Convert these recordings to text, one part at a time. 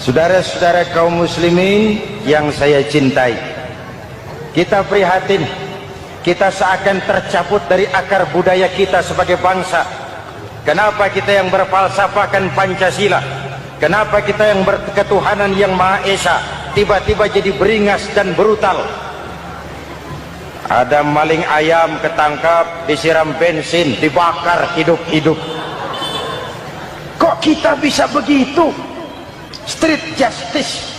Saudara-saudara kaum muslimin yang saya cintai, kita prihatin, kita seakan tercabut dari akar budaya kita sebagai bangsa. Kenapa kita yang berfalsafahkan Pancasila, kenapa kita yang berketuhanan yang Maha Esa tiba-tiba jadi beringas dan brutal? Ada maling ayam ketangkap, disiram bensin, dibakar hidup-hidup. Kok kita bisa begitu? Street justice,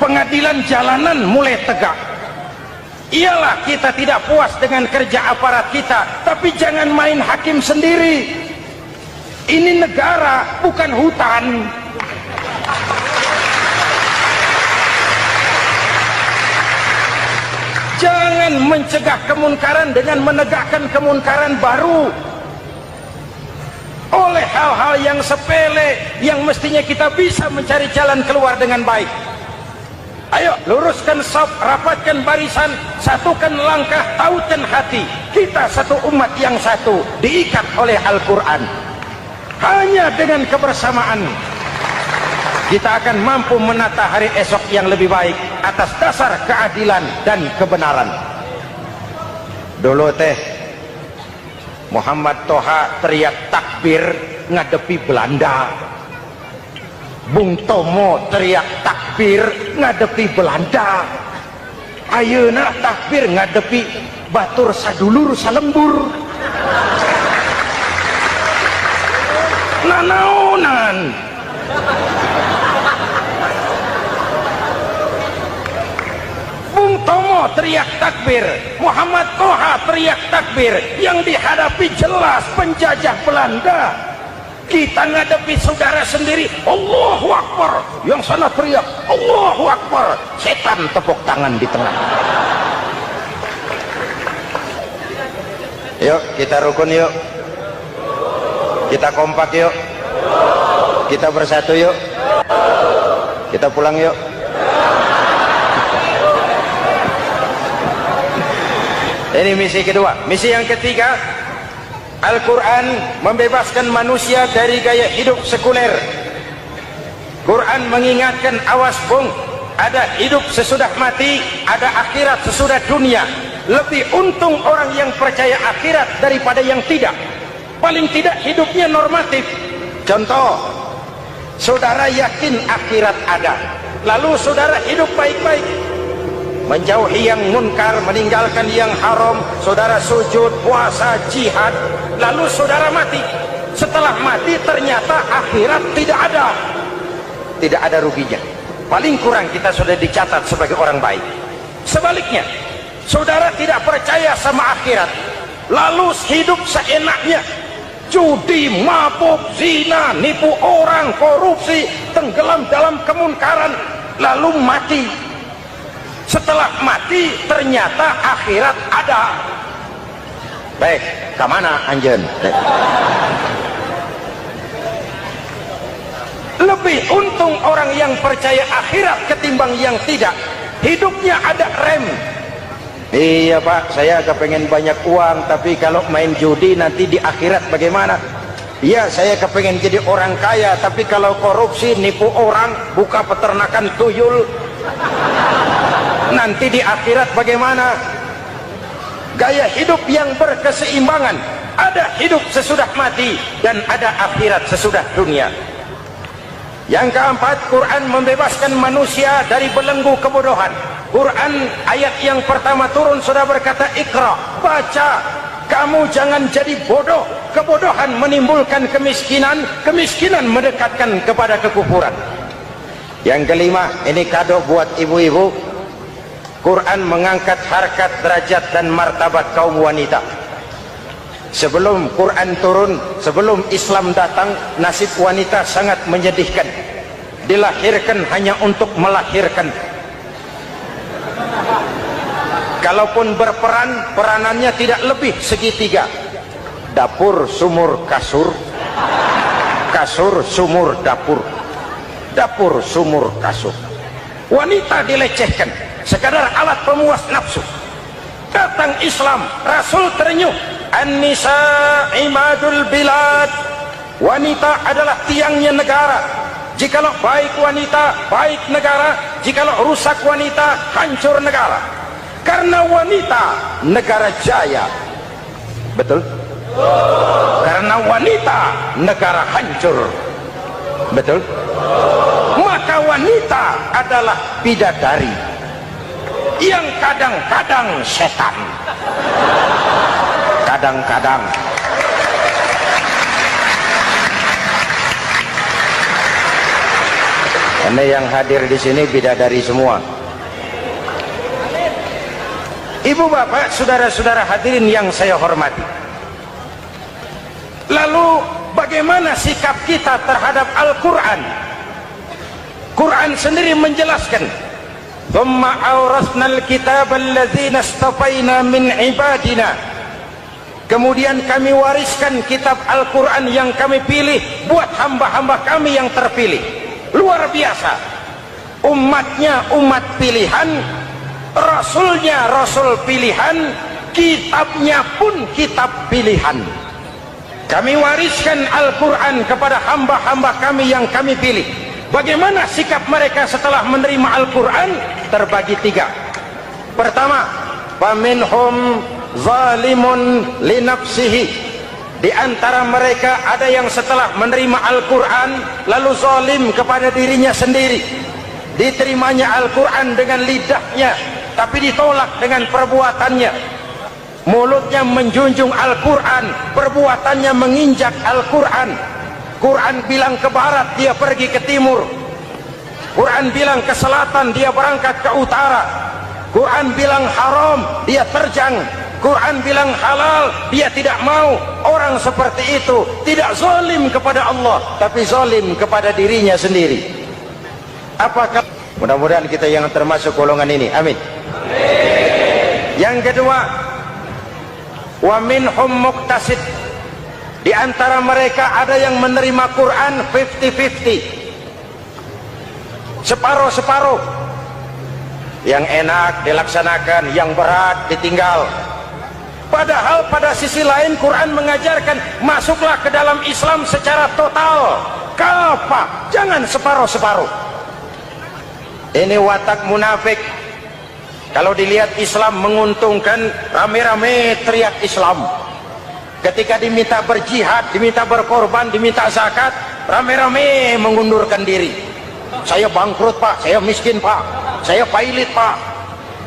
pengadilan jalanan mulai tegak. Iyalah kita tidak puas dengan kerja aparat kita, tapi jangan main hakim sendiri. Ini negara, bukan hutan. Jangan mencegah kemunkaran dengan menegakkan kemunkaran baru. Oleh hal-hal yang sepele yang mestinya kita bisa mencari jalan keluar dengan baik. Ayo luruskan saf, rapatkan barisan, satukan langkah, tautkan hati. Kita satu umat yang satu, diikat oleh Al-Quran. Hanya dengan kebersamaan kita akan mampu menata hari esok yang lebih baik atas dasar keadilan dan kebenaran. Dulu Muhammad Toha teriak takbir ngadepi Belanda. Bung Tomo teriak takbir ngadepi Belanda. Ayeuna takbir ngadepi batur sadulur salembur. Nanaonan. Bung Tomo teriak takbir, Muhammad Toha teriak takbir, yang dihadapi jelas penjajah Belanda. Kita ngadepi saudara sendiri, Allahu Akbar, yang sana teriak Allahu Akbar, setan tepuk tangan di tengah. Yuk kita rukun, yuk kita kompak, yuk kita bersatu, yuk kita pulang, yuk. Ini misi kedua. Misi yang ketiga, Al-Quran membebaskan manusia dari gaya hidup sekuler. Quran mengingatkan, awas bung, ada hidup sesudah mati, ada akhirat sesudah dunia. Lebih untung orang yang percaya akhirat daripada yang tidak. Paling tidak hidupnya normatif. Contoh, saudara yakin akhirat ada, lalu saudara hidup baik-baik, menjauhi yang munkar, meninggalkan yang haram, saudara sujud, puasa, jihad, lalu saudara mati. Setelah mati ternyata akhirat tidak ada ruginya. Paling kurang kita sudah dicatat sebagai orang baik. Sebaliknya, saudara tidak percaya sama akhirat, lalu hidup seenaknya, judi, mabuk, zina, nipu orang, korupsi, tenggelam dalam kemunkaran, lalu mati. Setelah mati ternyata akhirat ada. Baik, kemana anjen? Lebih untung orang yang percaya akhirat ketimbang yang tidak. Hidupnya ada rem. Iya pak, saya kepengen banyak uang, tapi kalau main judi nanti di akhirat bagaimana? Iya, saya kepengen jadi orang kaya, tapi kalau korupsi, nipu orang, buka peternakan tuyul, nanti di akhirat bagaimana? Gaya hidup yang berkeseimbangan, ada hidup sesudah mati dan ada akhirat sesudah dunia. Yang keempat, Quran membebaskan manusia dari belenggu kebodohan. Quran ayat yang pertama turun sudah berkata, Iqra, baca, kamu jangan jadi bodoh. Kebodohan menimbulkan kemiskinan, kemiskinan mendekatkan kepada kekufuran. Yang kelima, ini kado buat ibu-ibu, Quran mengangkat harkat, derajat dan martabat kaum wanita. Sebelum Quran turun, sebelum Islam datang, nasib wanita sangat menyedihkan. Dilahirkan hanya untuk melahirkan. Kalaupun berperan, peranannya tidak lebih segitiga. Dapur, sumur, kasur. Kasur, sumur, dapur. Dapur, sumur, kasur. Wanita dilecehkan, sekadar alat pemuas nafsu. Datang Islam, Rasul terenyuh, An-nisa imadul bilad, wanita adalah tiangnya negara. Jikalau baik wanita, baik negara. Jikalau rusak wanita, hancur negara. Karena wanita, negara jaya. Betul? Karena wanita, negara hancur. Betul? Maka wanita adalah bidadari yang kadang-kadang setan. Kadang-kadang. Karena yang hadir di sini bidadari semua. Ibu bapak, saudara-saudara hadirin yang saya hormati. Lalu bagaimana sikap kita terhadap Al-Quran? Quran sendiri menjelaskan, "Thumma awrasnal kitab alladzina istafaina min ibadina." Kemudian kami wariskan kitab Al-Quran yang kami pilih buat hamba-hamba kami yang terpilih. Luar biasa. Umatnya umat pilihan, rasulnya rasul pilihan, kitabnya pun kitab pilihan. Kami wariskan Al-Quran kepada hamba-hamba kami yang kami pilih. Bagaimana sikap mereka setelah menerima Al-Quran? Terbagi tiga. Pertama, faminhum zalimun linafsihi. Di antara mereka ada yang setelah menerima Al-Quran lalu zalim kepada dirinya sendiri. Diterimanya Al-Quran dengan lidahnya, tapi ditolak dengan perbuatannya. Mulutnya menjunjung Al-Quran, perbuatannya menginjak Al-Quran. Quran bilang ke barat, dia pergi ke timur. Quran bilang ke selatan, dia berangkat ke utara. Quran bilang haram, dia terjang. Quran bilang halal, dia tidak mau. Orang seperti itu tidak zalim kepada Allah, tapi zalim kepada dirinya sendiri. Apakah mudah-mudahan kita yang termasuk golongan ini? Amin. Yang kedua, wa minhum muqtasid. Di antara mereka ada yang menerima Quran 50-50, separuh-separuh. Yang enak dilaksanakan, yang berat ditinggal. Padahal pada sisi lain Quran mengajarkan masuklah ke dalam Islam secara total, kafah, jangan separuh-separuh. Ini watak munafik. Kalau dilihat Islam menguntungkan, rame-rame teriak Islam. Ketika diminta berjihad, diminta berkorban, diminta zakat, rame-rame mengundurkan diri. Saya bangkrut pak, saya miskin pak, saya pailit pak.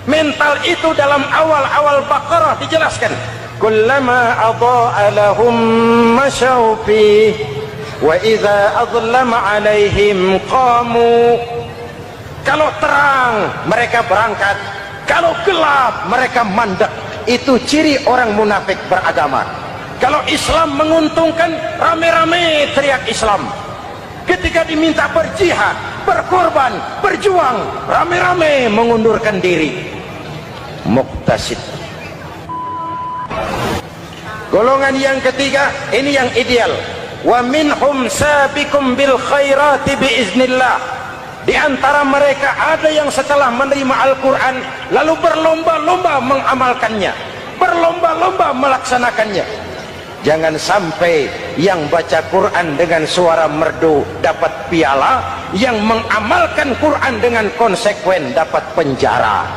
Mental itu dalam awal-awal Baqarah dijelaskan. Kullama adha'a lahum masyaw fi wa idza adlama alaihim qamu. Kalau terang mereka berangkat, kalau gelap mereka mandek. Itu ciri orang munafik beragama. Kalau Islam menguntungkan, rame-rame teriak Islam. Ketika diminta berjihad, berkorban, berjuang, rame-rame mengundurkan diri. Muqtasid. Golongan yang ketiga, ini yang ideal. Wa minhum sabiqum bil khairati biiznillah. Di antara mereka ada yang setelah menerima Al-Quran lalu berlomba-lomba mengamalkannya, berlomba-lomba melaksanakannya. Jangan sampai yang baca Quran dengan suara merdu dapat piala, yang mengamalkan Quran dengan konsekuen dapat penjara.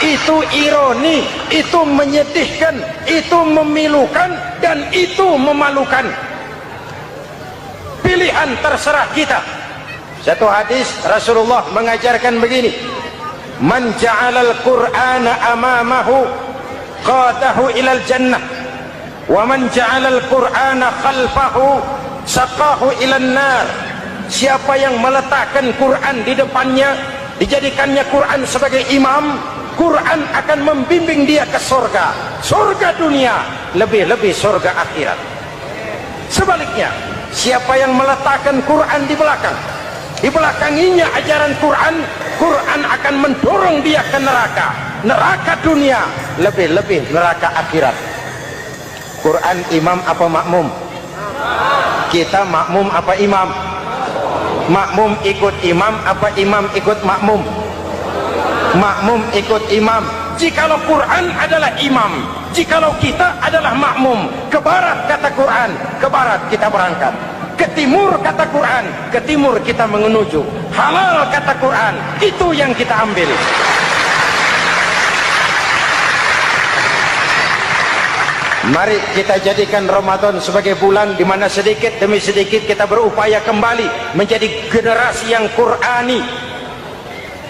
Itu ironi, itu menyedihkan, itu memilukan, dan itu memalukan. Pilihan terserah kita. Satu hadis Rasulullah mengajarkan begini, man ja'alal qur'ana amamahu qadahu ilal jannah wa man ja'alal qur'ana khalfahu saqahu ilan nar. Siapa yang meletakkan Quran di depannya, dijadikannya Quran sebagai imam, Quran akan membimbing dia ke surga, surga dunia, lebih-lebih surga akhirat. Sebaliknya, siapa yang meletakkan Quran di belakang, dibelakanginya ajaran Quran, Quran akan mendorong dia ke neraka, neraka dunia, lebih-lebih neraka akhirat. Quran imam apa makmum? Kita makmum apa imam? Makmum ikut imam apa imam ikut makmum? Makmum ikut imam. Jikalau Quran adalah imam, Jikalau kita adalah makmum, ke barat kata Quran, ke barat kita berangkat. Ke timur kata Quran, ke timur kita menuju. Halal kata Quran, itu yang kita ambil. Mari kita jadikan Ramadan sebagai bulan di mana sedikit demi sedikit kita berupaya kembali menjadi generasi yang Qurani.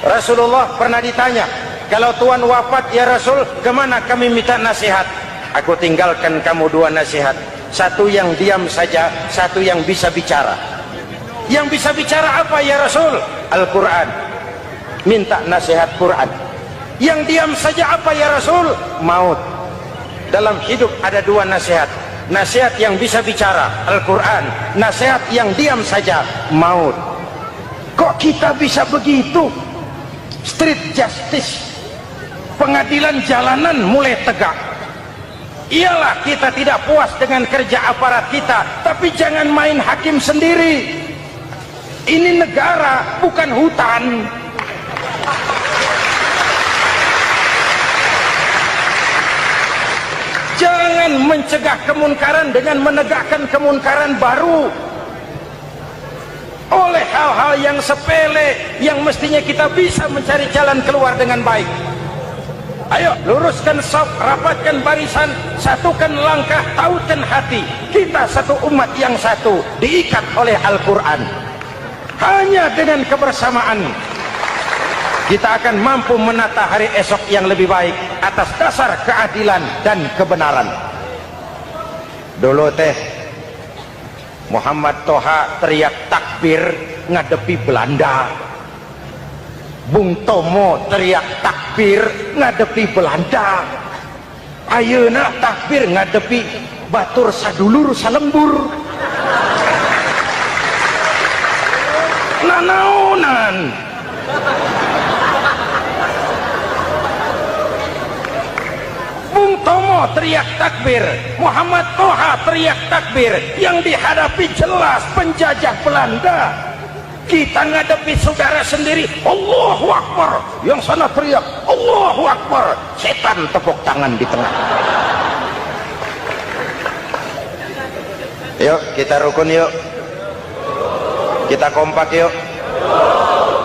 Rasulullah pernah ditanya, kalau Tuhan wafat ya Rasul, kemana kami minta nasihat? Aku tinggalkan kamu dua nasihat. Satu yang diam saja, satu yang bisa bicara. Yang bisa bicara apa ya Rasul? Al-Quran. Minta nasihat Quran. Yang diam saja apa ya Rasul? Maut. Dalam hidup ada dua nasihat. Nasihat yang bisa bicara, Al-Quran. Nasihat yang diam saja, maut. Kok kita bisa begitu? Street justice, pengadilan jalanan mulai tegak. Iyalah kita tidak puas dengan kerja aparat kita, tapi jangan main hakim sendiri. Ini negara, bukan hutan. Jangan mencegah kemunkaran dengan menegakkan kemunkaran baru. Oleh hal-hal yang sepele yang mestinya kita bisa mencari jalan keluar dengan baik. Ayo luruskan saf, rapatkan barisan, satukan langkah, tautkan hati. Kita satu umat yang satu, diikat oleh Al-Quran. Hanya dengan kebersamaan kita akan mampu menata hari esok yang lebih baik atas dasar keadilan dan kebenaran. Dulu teh Muhammad Toha teriak takbir ngadepi Belanda. Bung Tomo teriak takbir ngadepi Belanda. Ayeuna takbir ngadepi batur sadulur salembur. Nanaonan. Bung Tomo teriak takbir, Muhammad Toha teriak takbir. Yang dihadapi jelas penjajah Belanda. Kita ngadepi saudara sendiri, Allahu Akbar. Yang sana teriak Allahu Akbar, setan tepuk tangan di tengah. Yuk kita rukun yuk, kita kompak yuk,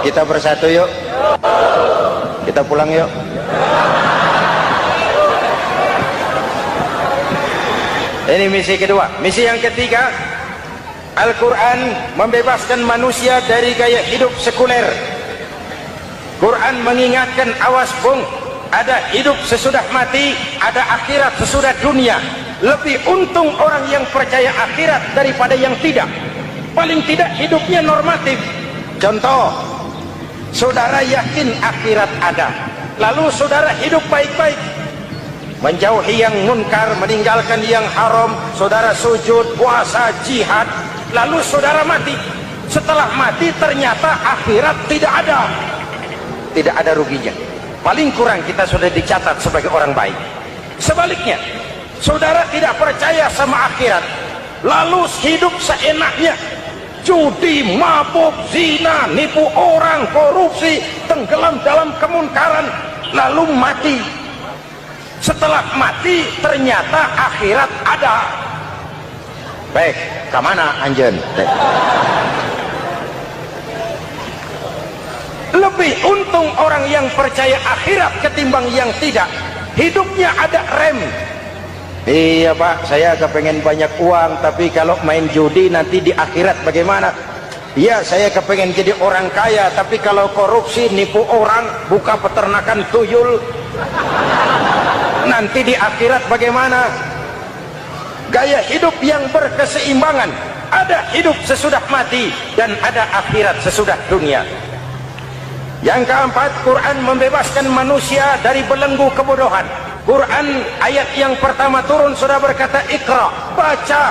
kita bersatu yuk, kita pulang yuk. Ini misi kedua. Misi yang ketiga, Al-Quran membebaskan manusia dari gaya hidup sekuler. Quran mengingatkan, awas bung, ada hidup sesudah mati, ada akhirat sesudah dunia. Lebih untung orang yang percaya akhirat daripada yang tidak. Paling tidak hidupnya normatif. Contoh, saudara yakin akhirat ada, lalu saudara hidup baik-baik, menjauhi yang munkar, meninggalkan yang haram, saudara sujud, puasa, jihad, lalu saudara mati. Setelah mati ternyata akhirat tidak ada. Tidak ada ruginya. Paling kurang kita sudah dicatat sebagai orang baik. Sebaliknya, saudara tidak percaya sama akhirat, lalu hidup seenaknya, judi, mabuk, zina, nipu orang, korupsi, tenggelam dalam kemunkaran, lalu mati. Setelah mati ternyata akhirat ada. Baik, kemana anjen? Lebih untung orang yang percaya akhirat ketimbang yang tidak. Hidupnya ada rem. Iya pak, saya kepengen banyak uang, tapi kalau main judi nanti di akhirat bagaimana? Iya, saya kepengen jadi orang kaya, tapi kalau korupsi, nipu orang, buka peternakan tuyul, nanti di akhirat bagaimana? Gaya hidup yang berkeseimbangan. Ada hidup sesudah mati dan ada akhirat sesudah dunia. Yang keempat, Quran membebaskan manusia dari belenggu kebodohan. Quran ayat yang pertama turun sudah berkata, Iqra, baca,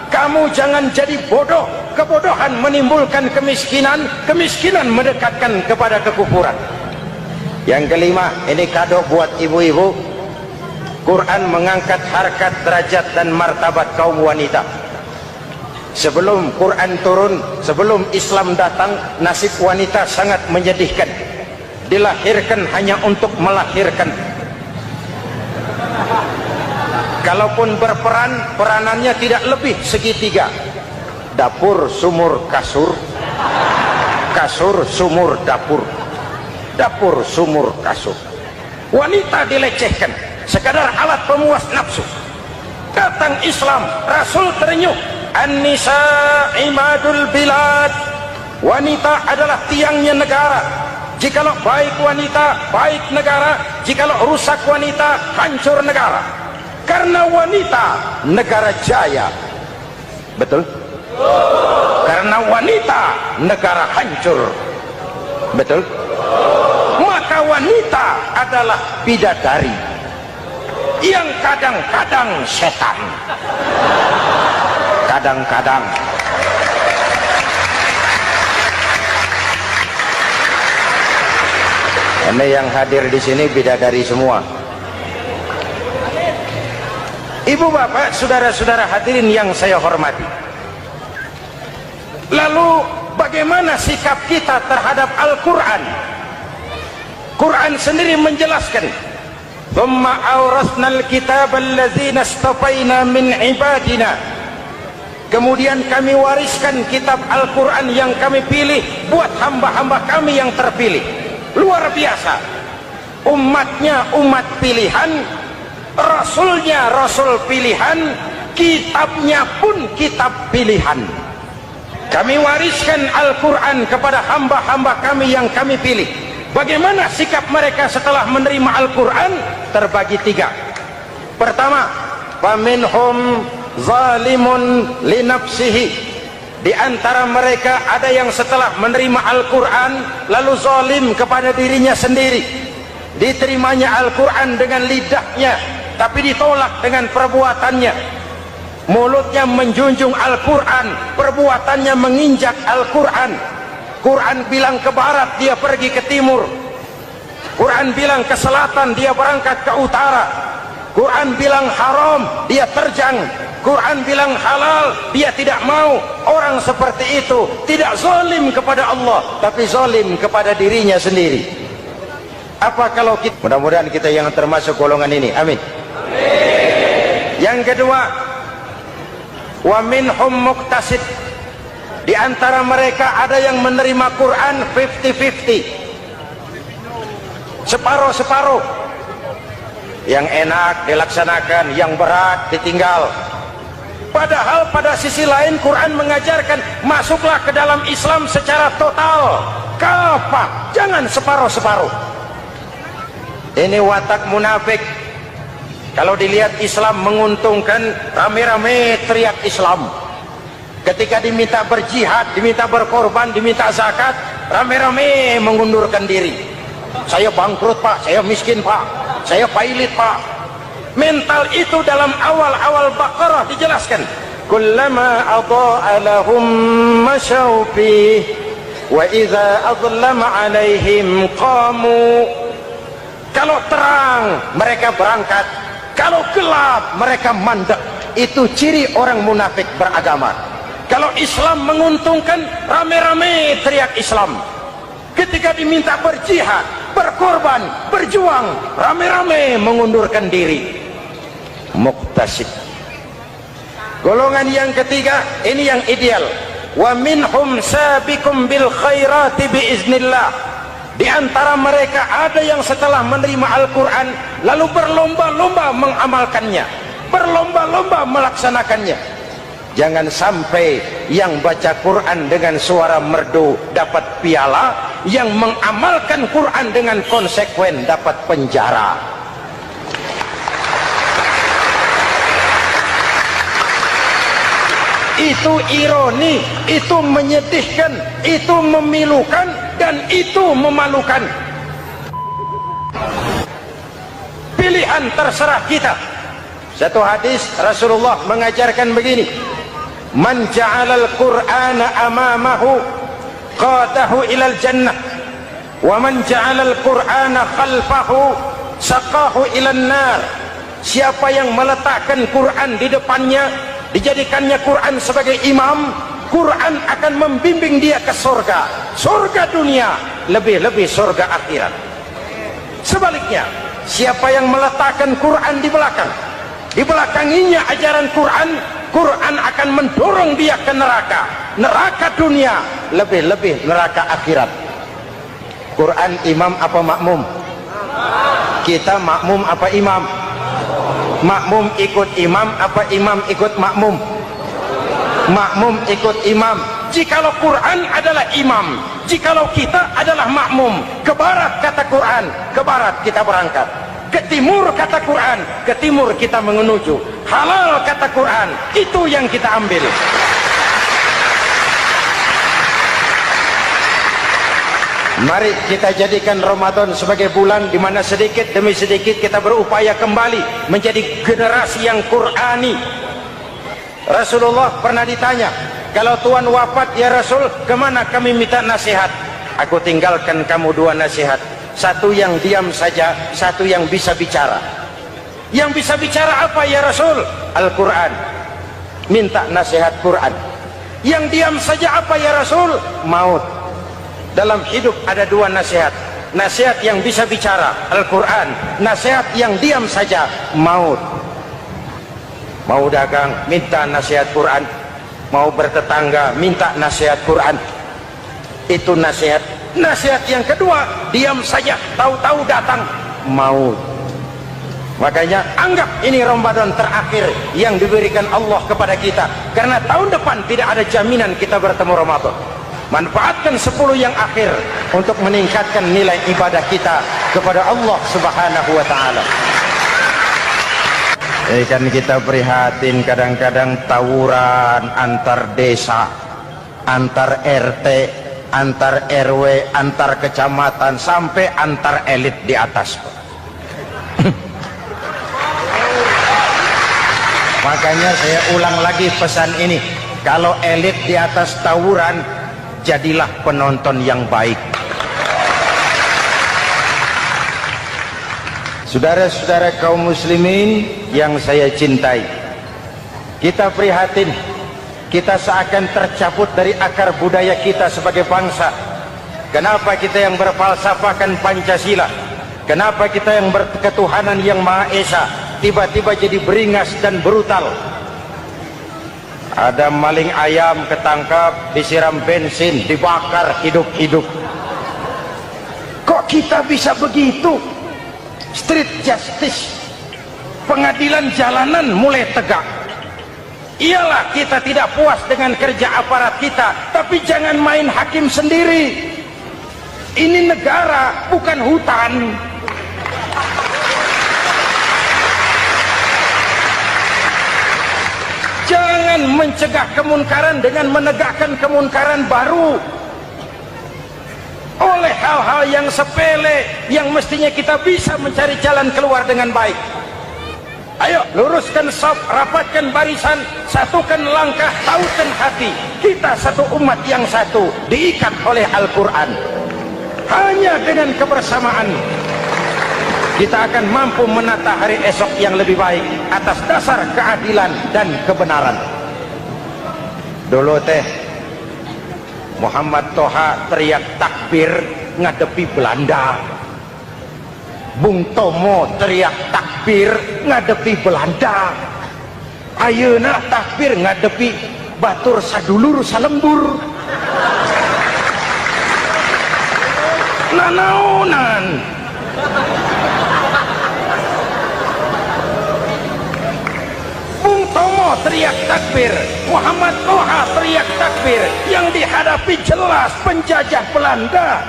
kamu jangan jadi bodoh. Kebodohan menimbulkan kemiskinan, kemiskinan mendekatkan kepada kekufuran. Yang kelima, ini kado buat ibu-ibu. Quran mengangkat harkat, derajat dan martabat kaum wanita. Sebelum Quran turun, sebelum Islam datang, nasib wanita sangat menyedihkan. Dilahirkan hanya untuk melahirkan. Kalaupun berperan, peranannya tidak lebih segitiga. Dapur, sumur, kasur. Kasur, sumur, dapur. Dapur, sumur, kasur. Wanita dilecehkan, sekadar alat pemuas nafsu. Datang Islam, Rasul terenyuh, an-nisa imadul bilad. Wanita adalah tiangnya negara. Jikalau baik wanita, baik negara. Jikalau rusak wanita, hancur negara. Karena wanita, negara jaya. Betul? Karena wanita, negara hancur. Betul? Maka wanita adalah bidadari yang kadang-kadang setan. Kadang-kadang. Ini yang hadir di sini bidadari semua. Ibu bapak, saudara-saudara hadirin yang saya hormati. Lalu bagaimana sikap kita terhadap Al-Quran? Quran sendiri menjelaskan, "Thumma awrasnal kitab allazina istafaina min ibadina." Kemudian kami wariskan kitab Al-Quran yang kami pilih buat hamba-hamba kami yang terpilih. Luar biasa. Umatnya umat pilihan, Rasulnya Rasul pilihan, kitabnya pun kitab pilihan. Kami wariskan Al-Quran kepada hamba-hamba kami yang kami pilih. Bagaimana sikap mereka setelah menerima Al-Quran? Terbagi tiga. Pertama, faminhum zalimun linafsihi. Di antara mereka ada yang setelah menerima Al-Quran lalu zalim kepada dirinya sendiri. Diterimanya Al-Quran dengan lidahnya, tapi ditolak dengan perbuatannya. Mulutnya menjunjung Al-Quran, perbuatannya menginjak Al-Quran. Quran bilang ke barat, dia pergi ke timur. Quran bilang ke selatan, dia berangkat ke utara. Quran bilang haram, dia terjang. Quran bilang halal, dia tidak mau. Orang seperti itu tidak zalim kepada Allah, tapi zalim kepada dirinya sendiri. Apa kalau kita, mudah-mudahan kita yang termasuk golongan ini, amin. Yang kedua, wa minhum muqtasid. Di antara mereka ada yang menerima Quran 50-50, separuh-separuh. Yang enak dilaksanakan, yang berat ditinggal. Padahal pada sisi lain Quran mengajarkan masuklah ke dalam Islam secara total, kafah, jangan separuh-separuh. Ini watak munafik. Kalau dilihat Islam menguntungkan, rame-rame teriak Islam. Ketika diminta berjihad, diminta berkorban, diminta zakat, rame-rame mengundurkan diri. Saya bangkrut pak, saya miskin pak, saya pailit pak. Mental itu dalam awal-awal Baqarah dijelaskan. Kullama adha'a lahum masyaw fih wa idza adlama alaihim qamu. Kalau terang mereka berangkat, kalau gelap mereka mandek. Itu ciri orang munafik beragama. Kalau Islam menguntungkan, rame-rame teriak Islam. Ketika diminta berjihad, berkorban, berjuang, rame-rame mengundurkan diri. Muqtasid. Golongan yang ketiga, ini yang ideal. Wa minhum sabiqum bil khairati biiznillah. Di antara mereka ada yang setelah menerima Al-Quran lalu berlomba-lomba mengamalkannya, berlomba-lomba melaksanakannya. Jangan sampai yang baca Quran dengan suara merdu dapat piala, yang mengamalkan Quran dengan konsekuen dapat penjara. Itu ironi, itu menyedihkan, itu memilukan, dan itu memalukan. Pilihan terserah kita. Satu hadis Rasulullah mengajarkan begini, man ja'alal qur'ana amamahu qadahu ilal jannah wa man ja'alal qur'ana khalfahu saqahu ilan nar. Siapa yang meletakkan Quran di depannya, dijadikannya Quran sebagai imam, Quran akan membimbing dia ke surga, surga dunia, lebih-lebih surga akhirat. Sebaliknya, siapa yang meletakkan Quran di belakang, dibelakanginya ajaran Quran, Quran akan mendorong dia ke neraka, neraka dunia, lebih-lebih neraka akhirat. Quran imam apa makmum? Kita makmum apa imam? Makmum ikut imam apa imam ikut makmum? Makmum ikut imam. Jikalau Quran adalah imam, jikalau kita adalah makmum, ke barat kata Quran, ke barat kita berangkat. Ke timur kata Quran, ke timur kita menuju. Halal kata Quran, itu yang kita ambil. Mari kita jadikan Ramadan sebagai bulan di mana sedikit demi sedikit kita berupaya kembali menjadi generasi yang Qurani. Rasulullah pernah ditanya, kalau Tuhan wafat ya Rasul, kemana kami minta nasihat? Aku tinggalkan kamu dua nasihat, satu yang diam saja, satu yang bisa bicara. Yang bisa bicara apa ya Rasul? Al-Quran. Minta nasihat Quran. Yang diam saja apa ya Rasul? Maut. Dalam hidup ada dua nasihat, nasihat yang bisa bicara Al-Quran, nasihat yang diam saja maut. Mau dagang minta nasihat Quran, mau bertetangga minta nasihat Quran. Itu nasihat. Nasihat yang kedua, diam saja, tahu-tahu datang maut. Makanya anggap ini Ramadan terakhir yang diberikan Allah kepada kita, karena tahun depan tidak ada jaminan kita bertemu Ramadan. Manfaatkan 10 yang akhir untuk meningkatkan nilai ibadah kita kepada Allah Subhanahu wa ta'ala. Kan kita prihatin kadang-kadang tawuran antar desa, antar RT, antar RW, antar kecamatan, sampai antar elit di atas. Makanya saya ulang lagi pesan ini, kalau elit di atas tawuran, jadilah penonton yang baik. Saudara-saudara kaum muslimin yang saya cintai, kita prihatin, kita seakan tercabut dari akar budaya kita sebagai bangsa. Kenapa kita yang berfalsafahkan Pancasila, kenapa kita yang berketuhanan yang Maha Esa tiba-tiba jadi beringas dan brutal? Ada maling ayam ketangkap, disiram bensin, dibakar hidup-hidup. Kok kita bisa begitu? Street justice, pengadilan jalanan mulai tegak. Iyalah kita tidak puas dengan kerja aparat kita, tapi jangan main hakim sendiri. Ini negara, bukan hutan. Jangan mencegah kemunkaran dengan menegakkan kemunkaran baru. Oleh hal-hal yang sepele yang mestinya kita bisa mencari jalan keluar dengan baik. Ayo luruskan saf, rapatkan barisan, satukan langkah, taukan hati. Kita satu umat yang satu, diikat oleh Al-Quran. Hanya dengan kebersamaan kita akan mampu menata hari esok yang lebih baik atas dasar keadilan dan kebenaran. Dulu Muhammad Toha teriak takbir ngadepi Belanda. Bung Tomo teriak takbir ngadepi Belanda. Ayeuna takbir ngadepi batur sadulur salembur. Nanaonan. Bung Tomo teriak takbir, Muhammad Toha teriak takbir, yang dihadapi jelas penjajah Belanda.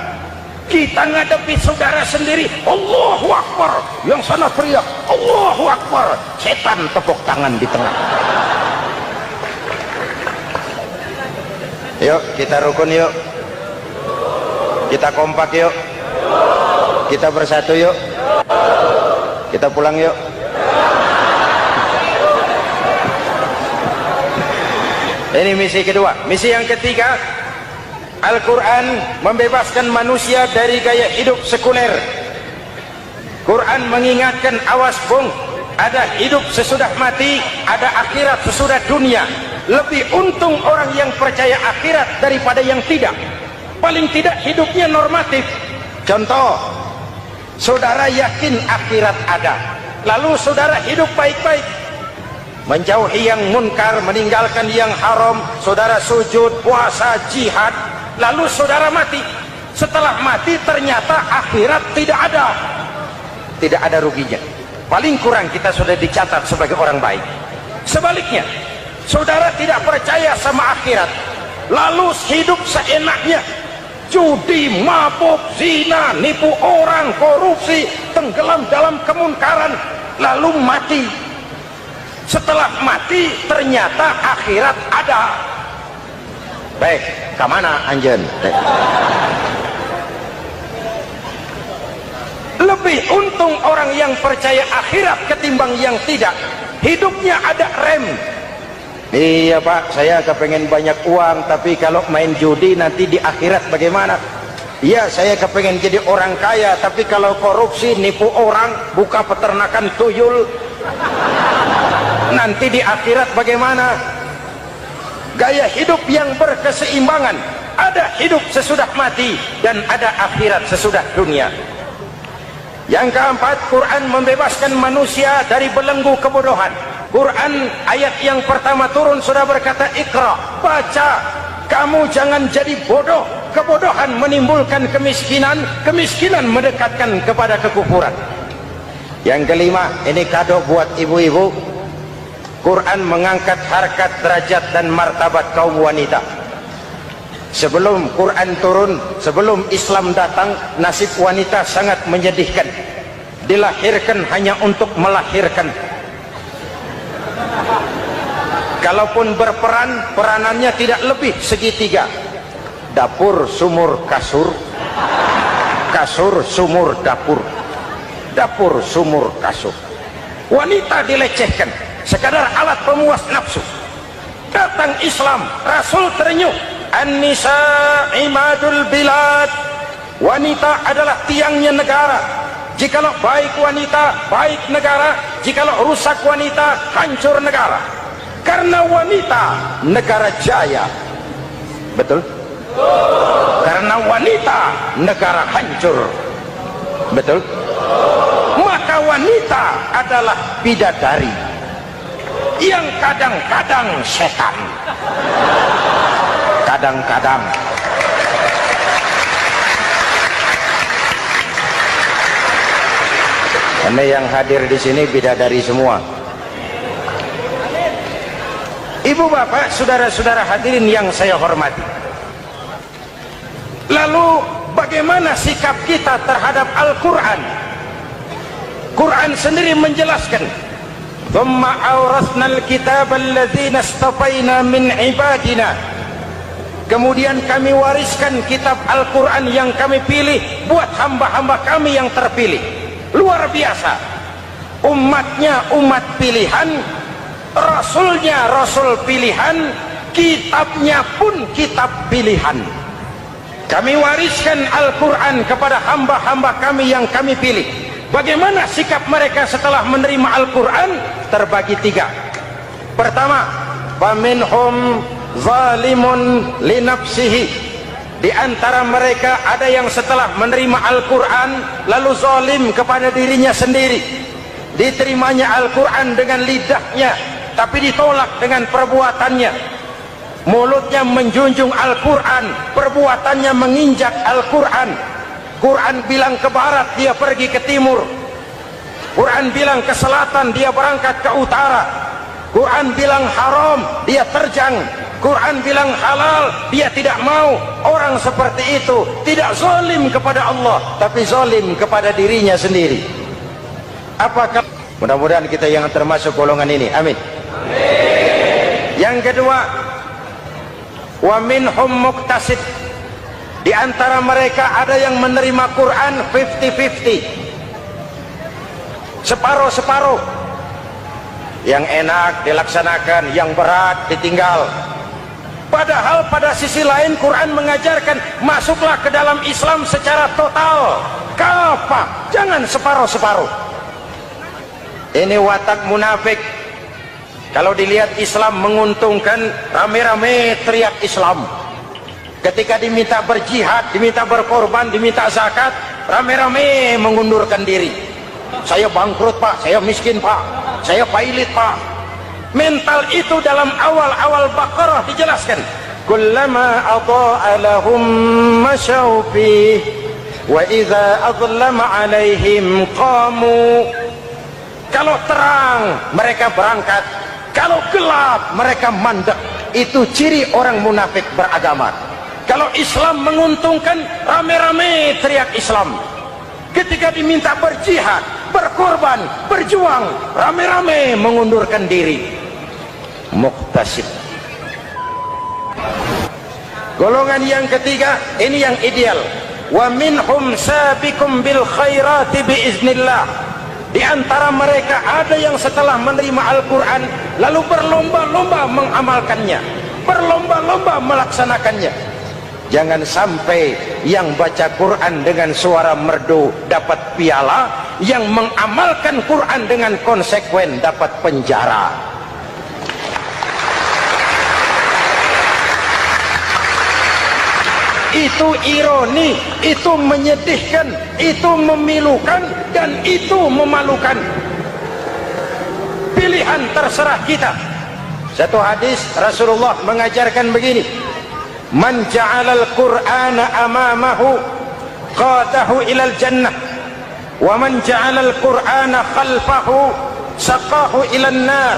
Kita ngadepi saudara sendiri, Allahu Akbar, yang sana teriak Allahu Akbar, setan tepuk tangan di tengah. Yuk kita rukun, yuk kita kompak, yuk kita bersatu, yuk kita pulang, yuk. Ini misi kedua. Misi yang ketiga, Al-Quran membebaskan manusia dari gaya hidup sekuler. Quran mengingatkan, awas bung, ada hidup sesudah mati, ada akhirat sesudah dunia. Lebih untung orang yang percaya akhirat daripada yang tidak. Paling tidak hidupnya normatif. Contoh, saudara yakin akhirat ada, lalu saudara hidup baik-baik, menjauhi yang munkar, meninggalkan yang haram, saudara sujud, puasa, jihad, lalu saudara mati. Setelah mati ternyata akhirat tidak ada ruginya. Paling kurang kita sudah dicatat sebagai orang baik. Sebaliknya, saudara tidak percaya sama akhirat, lalu hidup seenaknya, judi, mabuk, zina, nipu orang, korupsi, tenggelam dalam kemunkaran, lalu mati. Setelah mati ternyata akhirat ada. Baik, kemana anjen? Lebih untung orang yang percaya akhirat ketimbang yang tidak. Hidupnya ada rem. Iya Pak, saya kepengen banyak uang, tapi kalau main judi nanti di akhirat bagaimana? Iya, saya kepengen jadi orang kaya, tapi kalau korupsi, nipu orang, buka peternakan tuyul, nanti di akhirat bagaimana? Gaya hidup yang berkeseimbangan. Ada hidup sesudah mati dan ada akhirat sesudah dunia. Yang keempat, Quran membebaskan manusia dari belenggu kebodohan. Quran ayat yang pertama turun sudah berkata, Iqra, baca, kamu jangan jadi bodoh. Kebodohan menimbulkan kemiskinan, kemiskinan mendekatkan kepada kekufuran. Yang kelima, ini kado buat ibu-ibu, Quran mengangkat harkat, derajat dan martabat kaum wanita. Sebelum Quran turun, sebelum Islam datang, nasib wanita sangat menyedihkan. Dilahirkan hanya untuk melahirkan. Kalaupun berperan, peranannya tidak lebih segitiga. Dapur, sumur, kasur. Kasur, sumur, dapur. Dapur, sumur, kasur. Wanita dilecehkan, sekadar alat pemuas nafsu. Datang Islam, Rasul terenyuh, An-nisa imadul bilad. Wanita adalah tiangnya negara. Jikalau baik wanita, baik negara. Jikalau rusak wanita, hancur negara. Karena wanita, negara jaya. Betul? Karena wanita, negara hancur. Betul? Maka wanita adalah bidadari yang kadang-kadang setan. Kadang-kadang. Karena yang hadir di sini bidadari semua. Ibu bapak, saudara-saudara hadirin yang saya hormati. Lalu bagaimana sikap kita terhadap Al-Quran? Quran sendiri menjelaskan, "Tsumma awrasnal kitaba alladzina istafaina min ibadina." Kemudian kami wariskan kitab Al-Quran yang kami pilih buat hamba-hamba kami yang terpilih. Luar biasa. Umatnya umat pilihan, Rasulnya Rasul pilihan, kitabnya pun kitab pilihan. Kami wariskan Al-Quran kepada hamba-hamba kami yang kami pilih. Bagaimana sikap mereka setelah menerima Al-Quran? Terbagi tiga. Pertama, faminhum zalimun linafsihi. Di antara mereka ada yang setelah menerima Al-Quran lalu zalim kepada dirinya sendiri. Diterimanya Al-Quran dengan lidahnya, tapi ditolak dengan perbuatannya. Mulutnya menjunjung Al-Quran, perbuatannya menginjak Al-Quran. Quran bilang ke barat, dia pergi ke timur. Quran bilang ke selatan, dia berangkat ke utara. Quran bilang haram, dia terjang. Quran bilang halal, dia tidak mau. Orang seperti itu tidak zalim kepada Allah, tapi zalim kepada dirinya sendiri. Apakah mudah-mudahan kita yang termasuk golongan ini, amin. Yang kedua, wa minhum muqtasid. Di antara mereka ada yang menerima Quran 50-50, separuh-separuh. Yang enak dilaksanakan, yang berat ditinggal. Padahal pada sisi lain Quran mengajarkan masuklah ke dalam Islam secara total, kafah, jangan separuh-separuh. Ini watak munafik. Kalau dilihat Islam menguntungkan, rame-rame teriak Islam. Ketika diminta berjihad, diminta berkorban, diminta zakat, rame-rame mengundurkan diri. Saya bangkrut pak, saya miskin pak, saya pailit pak. Mental itu dalam awal-awal Baqarah dijelaskan. Kullama adha'a lahum masyaw fih wa idza adlama alaihim qamu. Kalau terang mereka berangkat, kalau gelap mereka mandek. Itu ciri orang munafik beragama. Kalau Islam menguntungkan, rame-rame teriak Islam. Ketika diminta berjihad, berkorban, berjuang, rame-rame mengundurkan diri. Muqtasid. Golongan yang ketiga, ini yang ideal. Wa minhum sabiqum bil khairati biiznillah. Di antara mereka ada yang setelah menerima Al-Quran lalu berlomba-lomba mengamalkannya, berlomba-lomba melaksanakannya. Jangan sampai yang baca Quran dengan suara merdu dapat piala, yang mengamalkan Quran dengan konsekuen dapat penjara. Itu ironi, itu menyedihkan, itu memilukan, dan itu memalukan. Pilihan terserah kita. Satu hadis Rasulullah mengajarkan begini: man ja'alal Qur'ana amamahu qadahu ilal jannah, wa man ja'alal Qur'ana khalfahu saqahu ilan nar.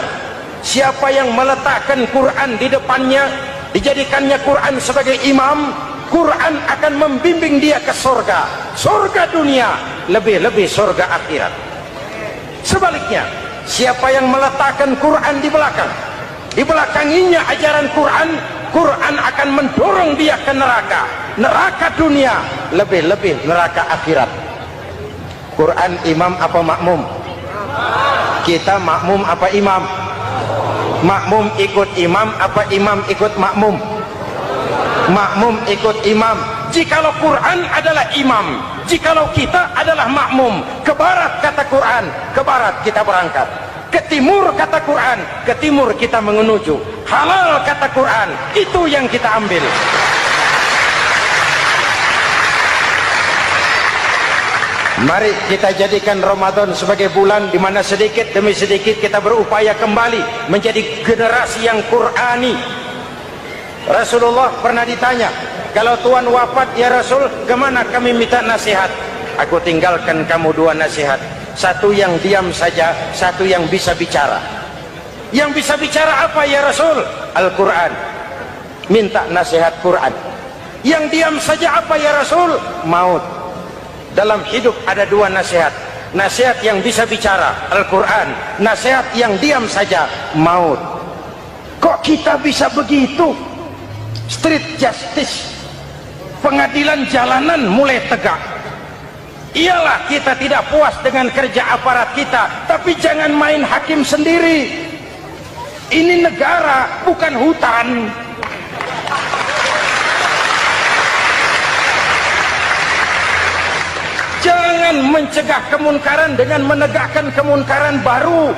Siapa yang meletakkan Quran di depannya, dijadikannya Quran sebagai imam, Quran akan membimbing dia ke surga, surga dunia, lebih-lebih surga akhirat. Sebaliknya, siapa yang meletakkan Quran di belakang, dibelakanginya ajaran Quran, Quran akan mendorong dia ke neraka, neraka dunia, lebih-lebih neraka akhirat. Quran imam apa makmum? Kita makmum apa imam? Makmum ikut imam apa imam ikut makmum? Makmum ikut imam. Jikalau Quran adalah imam, jikalau kita adalah makmum. Ke barat kata Quran, ke barat kita berangkat. Ke timur kata Quran, ke timur kita menuju. Halal kata Quran, itu yang kita ambil. Mari kita jadikan Ramadan sebagai bulan di mana sedikit demi sedikit kita berupaya kembali menjadi generasi yang Qurani. Rasulullah pernah ditanya, kalau Tuhan wafat ya Rasul, kemana kami minta nasihat? Aku tinggalkan kamu dua nasihat, satu yang diam saja, satu yang bisa bicara. Yang bisa bicara apa ya Rasul? Al-Quran. Minta nasihat Quran. Yang diam saja apa ya Rasul? Maut. Dalam hidup ada dua nasihat. Nasihat yang bisa bicara, Al-Quran. Nasihat yang diam saja, maut. Kok kita bisa begitu? Street justice, pengadilan jalanan mulai tegak. Iyalah kita tidak puas dengan kerja aparat kita, tapi jangan main hakim sendiri. Ini negara, bukan hutan. Jangan mencegah kemunkaran dengan menegakkan kemunkaran baru.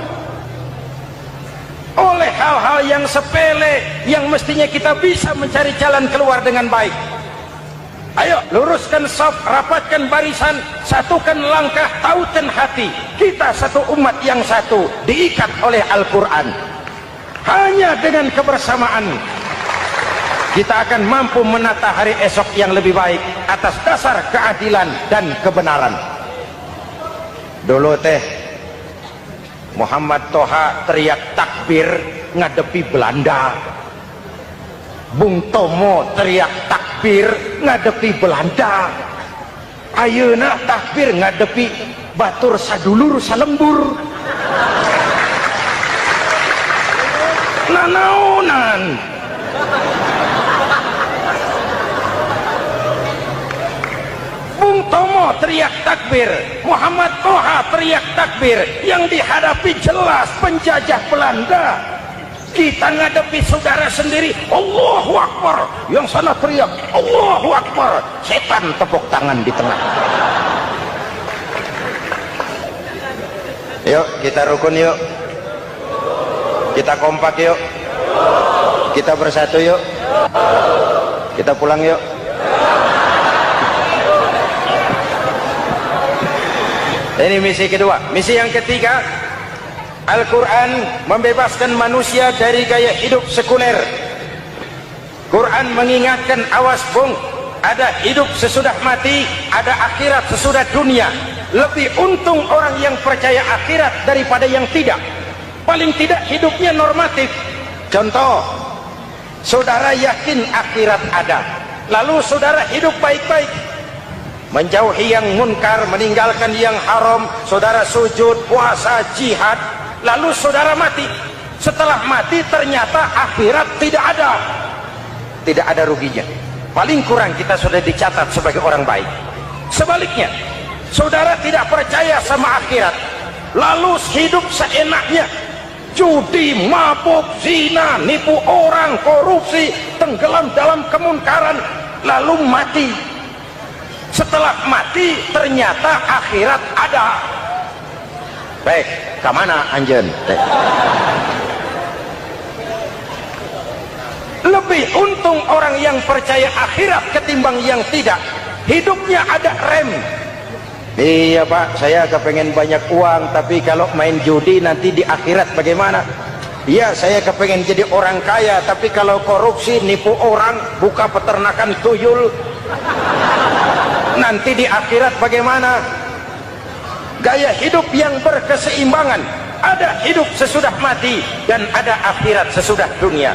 Oleh hal-hal yang sepele yang mestinya kita bisa mencari jalan keluar dengan baik. Ayo luruskan saf, rapatkan barisan, satukan langkah, tautan hati. Kita satu umat yang satu, diikat oleh Al-Quran. Hanya dengan kebersamaan kita akan mampu menata hari esok yang lebih baik atas dasar keadilan dan kebenaran. Dulu Muhammad Toha teriak takbir ngadepi Belanda. Bung Tomo teriak takbir ngadepi Belanda. Ayeuna takbir ngadepi batur sadulur salembur. Nanaunan. Bung Tomo teriak takbir, Muhammad Toha teriak takbir. Yang dihadapi jelas penjajah Belanda. Kita ngadepi saudara sendiri, Allahu Akbar. Yang sana teriak Allahu Akbar, setan tepuk tangan di tengah. Yuk kita rukun yuk, kita kompak yuk, kita bersatu yuk, kita pulang yuk. Ini misi kedua. Misi yang ketiga, Al-Quran membebaskan manusia dari gaya hidup sekuler. Quran mengingatkan, awas bung, ada hidup sesudah mati, ada akhirat sesudah dunia. Lebih untung orang yang percaya akhirat daripada yang tidak. Paling tidak hidupnya normatif. Contoh, saudara yakin akhirat ada, lalu saudara hidup baik-baik, menjauhi yang munkar, meninggalkan yang haram, saudara sujud, puasa, jihad, lalu saudara mati. Setelah mati ternyata akhirat tidak ada ruginya. Paling kurang kita sudah dicatat sebagai orang baik. Sebaliknya, saudara tidak percaya sama akhirat, lalu hidup seenaknya, judi, mabuk, zina, nipu orang, korupsi, tenggelam dalam kemunkaran, lalu mati. Setelah mati ternyata akhirat ada. Baik, kemana anjen? Lebih untung orang yang percaya akhirat ketimbang yang tidak. Hidupnya ada rem. Iya pak, saya kepengen banyak uang, tapi kalau main judi nanti di akhirat bagaimana? Iya, saya kepengen jadi orang kaya, tapi kalau korupsi, nipu orang, buka peternakan tuyul, nanti di akhirat bagaimana? Gaya hidup yang berkeseimbangan. Ada hidup sesudah mati dan ada akhirat sesudah dunia.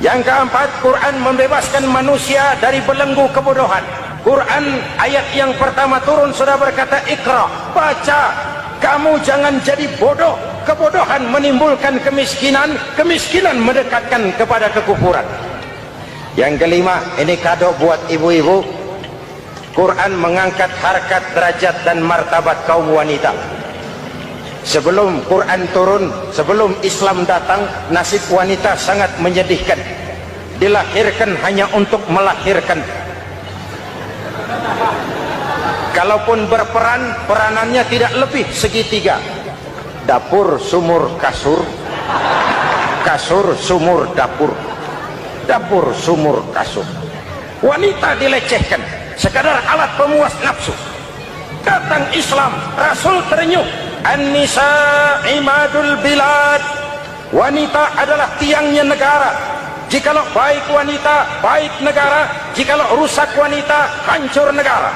Yang keempat, Quran membebaskan manusia dari belenggu kebodohan. Quran ayat yang pertama turun sudah berkata, Iqra, baca, kamu jangan jadi bodoh. Kebodohan menimbulkan kemiskinan, kemiskinan mendekatkan kepada kekufuran. Yang kelima, ini kado buat ibu-ibu, Quran mengangkat harkat, derajat dan martabat kaum wanita. Sebelum Quran turun, sebelum Islam datang, nasib wanita sangat menyedihkan. Dilahirkan hanya untuk melahirkan. Kalaupun berperan, peranannya tidak lebih segitiga. Dapur, sumur, kasur. Kasur, sumur, dapur. Dapur, sumur, kasur. Wanita dilecehkan, sekadar alat pemuas nafsu. Datang Islam, Rasul terenyuh, An-nisa imadul bilad. Wanita adalah tiangnya negara. Jikalau baik wanita, baik negara. Jikalau rusak wanita, hancur negara.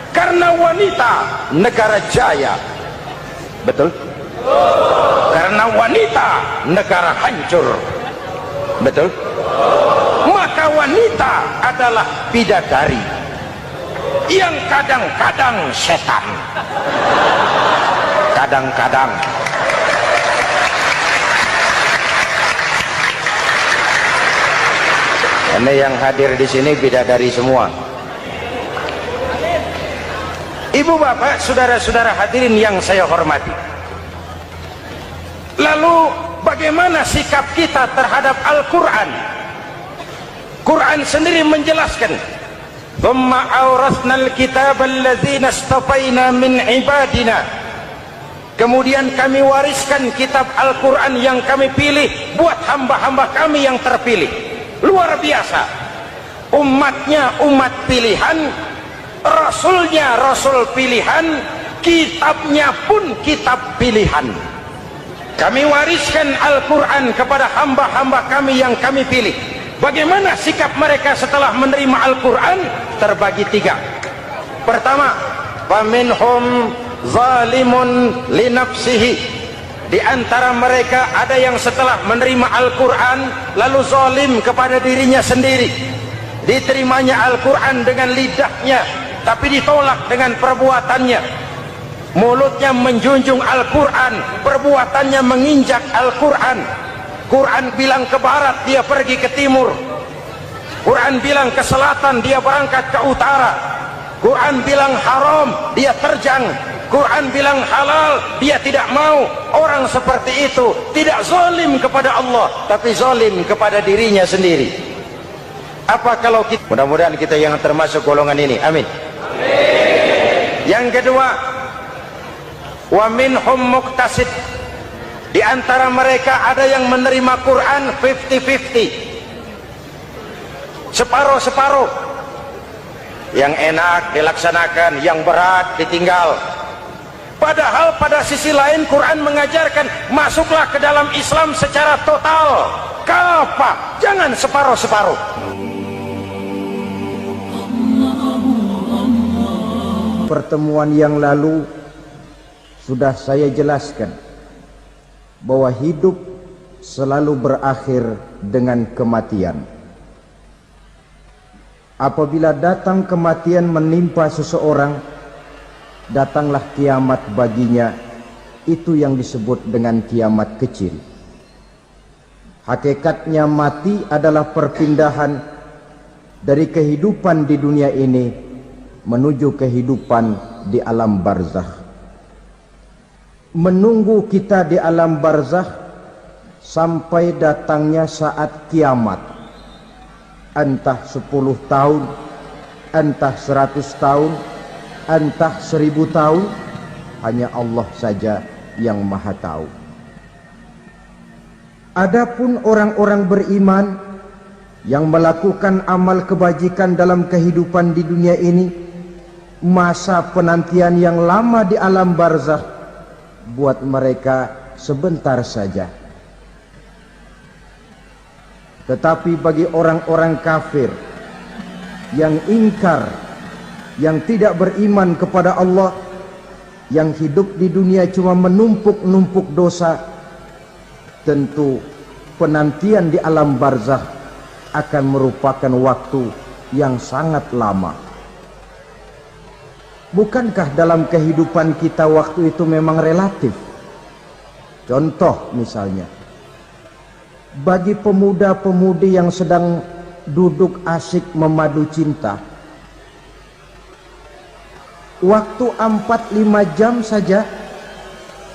Karena wanita, negara jaya. Betul? Karena wanita, negara hancur. Betul? Maka wanita adalah bidadari yang kadang-kadang setan. Kadang-kadang. Ini yang hadir di sini bidadari semua. Ibu bapak, saudara-saudara hadirin yang saya hormati. Lalu bagaimana sikap kita terhadap Al-Quran? Quran sendiri menjelaskan, "Tsumma awrasnal kitaba alladzina istafaina min ibadina." Kemudian kami wariskan kitab Al-Quran yang kami pilih buat hamba-hamba kami yang terpilih. Luar biasa. Umatnya umat pilihan, Rasulnya Rasul pilihan, kitabnya pun kitab pilihan. Kami wariskan Al-Quran kepada hamba-hamba kami yang kami pilih. Bagaimana sikap mereka setelah menerima Al-Quran? Terbagi tiga. Pertama, faminhum zalimun linafsihi. Di antara mereka ada yang setelah menerima Al-Quran lalu zalim kepada dirinya sendiri. Diterimanya Al-Quran dengan lidahnya, tapi ditolak dengan perbuatannya. Mulutnya menjunjung Al-Quran, perbuatannya menginjak Al-Quran. Quran bilang ke barat, dia pergi ke timur. Quran bilang ke selatan, dia berangkat ke utara. Quran bilang haram, dia terjang. Quran bilang halal, dia tidak mau. Orang seperti itu tidak zalim kepada Allah, tapi zalim kepada dirinya sendiri. Apa kalau kita, mudah-mudahan kita yang termasuk golongan ini, amin. Yang kedua, wa minhum muqtasid. Di antara mereka ada yang menerima Quran 50-50, separuh-separuh. Yang enak dilaksanakan, yang berat ditinggal. Padahal pada sisi lain Quran mengajarkan masuklah ke dalam Islam secara total, kafah, jangan separuh-separuh. Pertemuan yang lalu sudah saya jelaskan bahwa hidup selalu berakhir dengan kematian. Apabila datang kematian menimpa seseorang, datanglah kiamat baginya. Itu yang disebut dengan kiamat kecil. Hakikatnya mati adalah perpindahan dari kehidupan di dunia ini menuju kehidupan di alam barzakh. Menunggu kita di alam barzakh sampai datangnya saat kiamat, entah 10 tahun, entah 100 tahun, entah 1000 tahun, hanya Allah saja yang maha tahu. Adapun orang-orang beriman yang melakukan amal kebajikan dalam kehidupan di dunia ini, masa penantian yang lama di alam barzakh buat mereka sebentar saja. Tetapi bagi orang-orang kafir yang ingkar, yang tidak beriman kepada Allah, yang hidup di dunia cuma menumpuk-numpuk dosa, tentu penantian di alam barzakh akan merupakan waktu yang sangat lama. Bukankah dalam kehidupan kita waktu itu memang relatif? Contoh misalnya, bagi pemuda-pemudi yang sedang duduk asyik memadu cinta, waktu 4-5 jam saja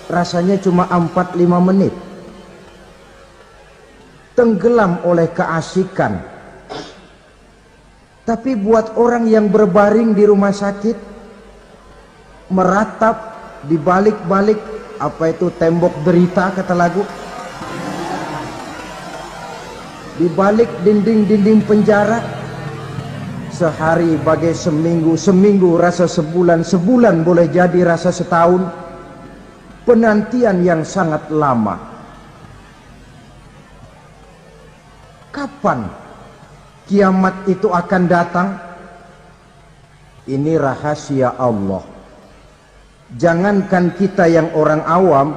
rasanya cuma 4-5 menit. Tenggelam oleh keasikan. Tapi buat orang yang berbaring di rumah sakit, meratap di balik-balik apa itu tembok derita kata lagu, di balik dinding-dinding penjara, sehari bagai seminggu, seminggu rasa sebulan, sebulan boleh jadi rasa setahun. Penantian yang sangat lama. Kapan kiamat itu akan datang? Ini rahasia Allah. Jangankan kita yang orang awam,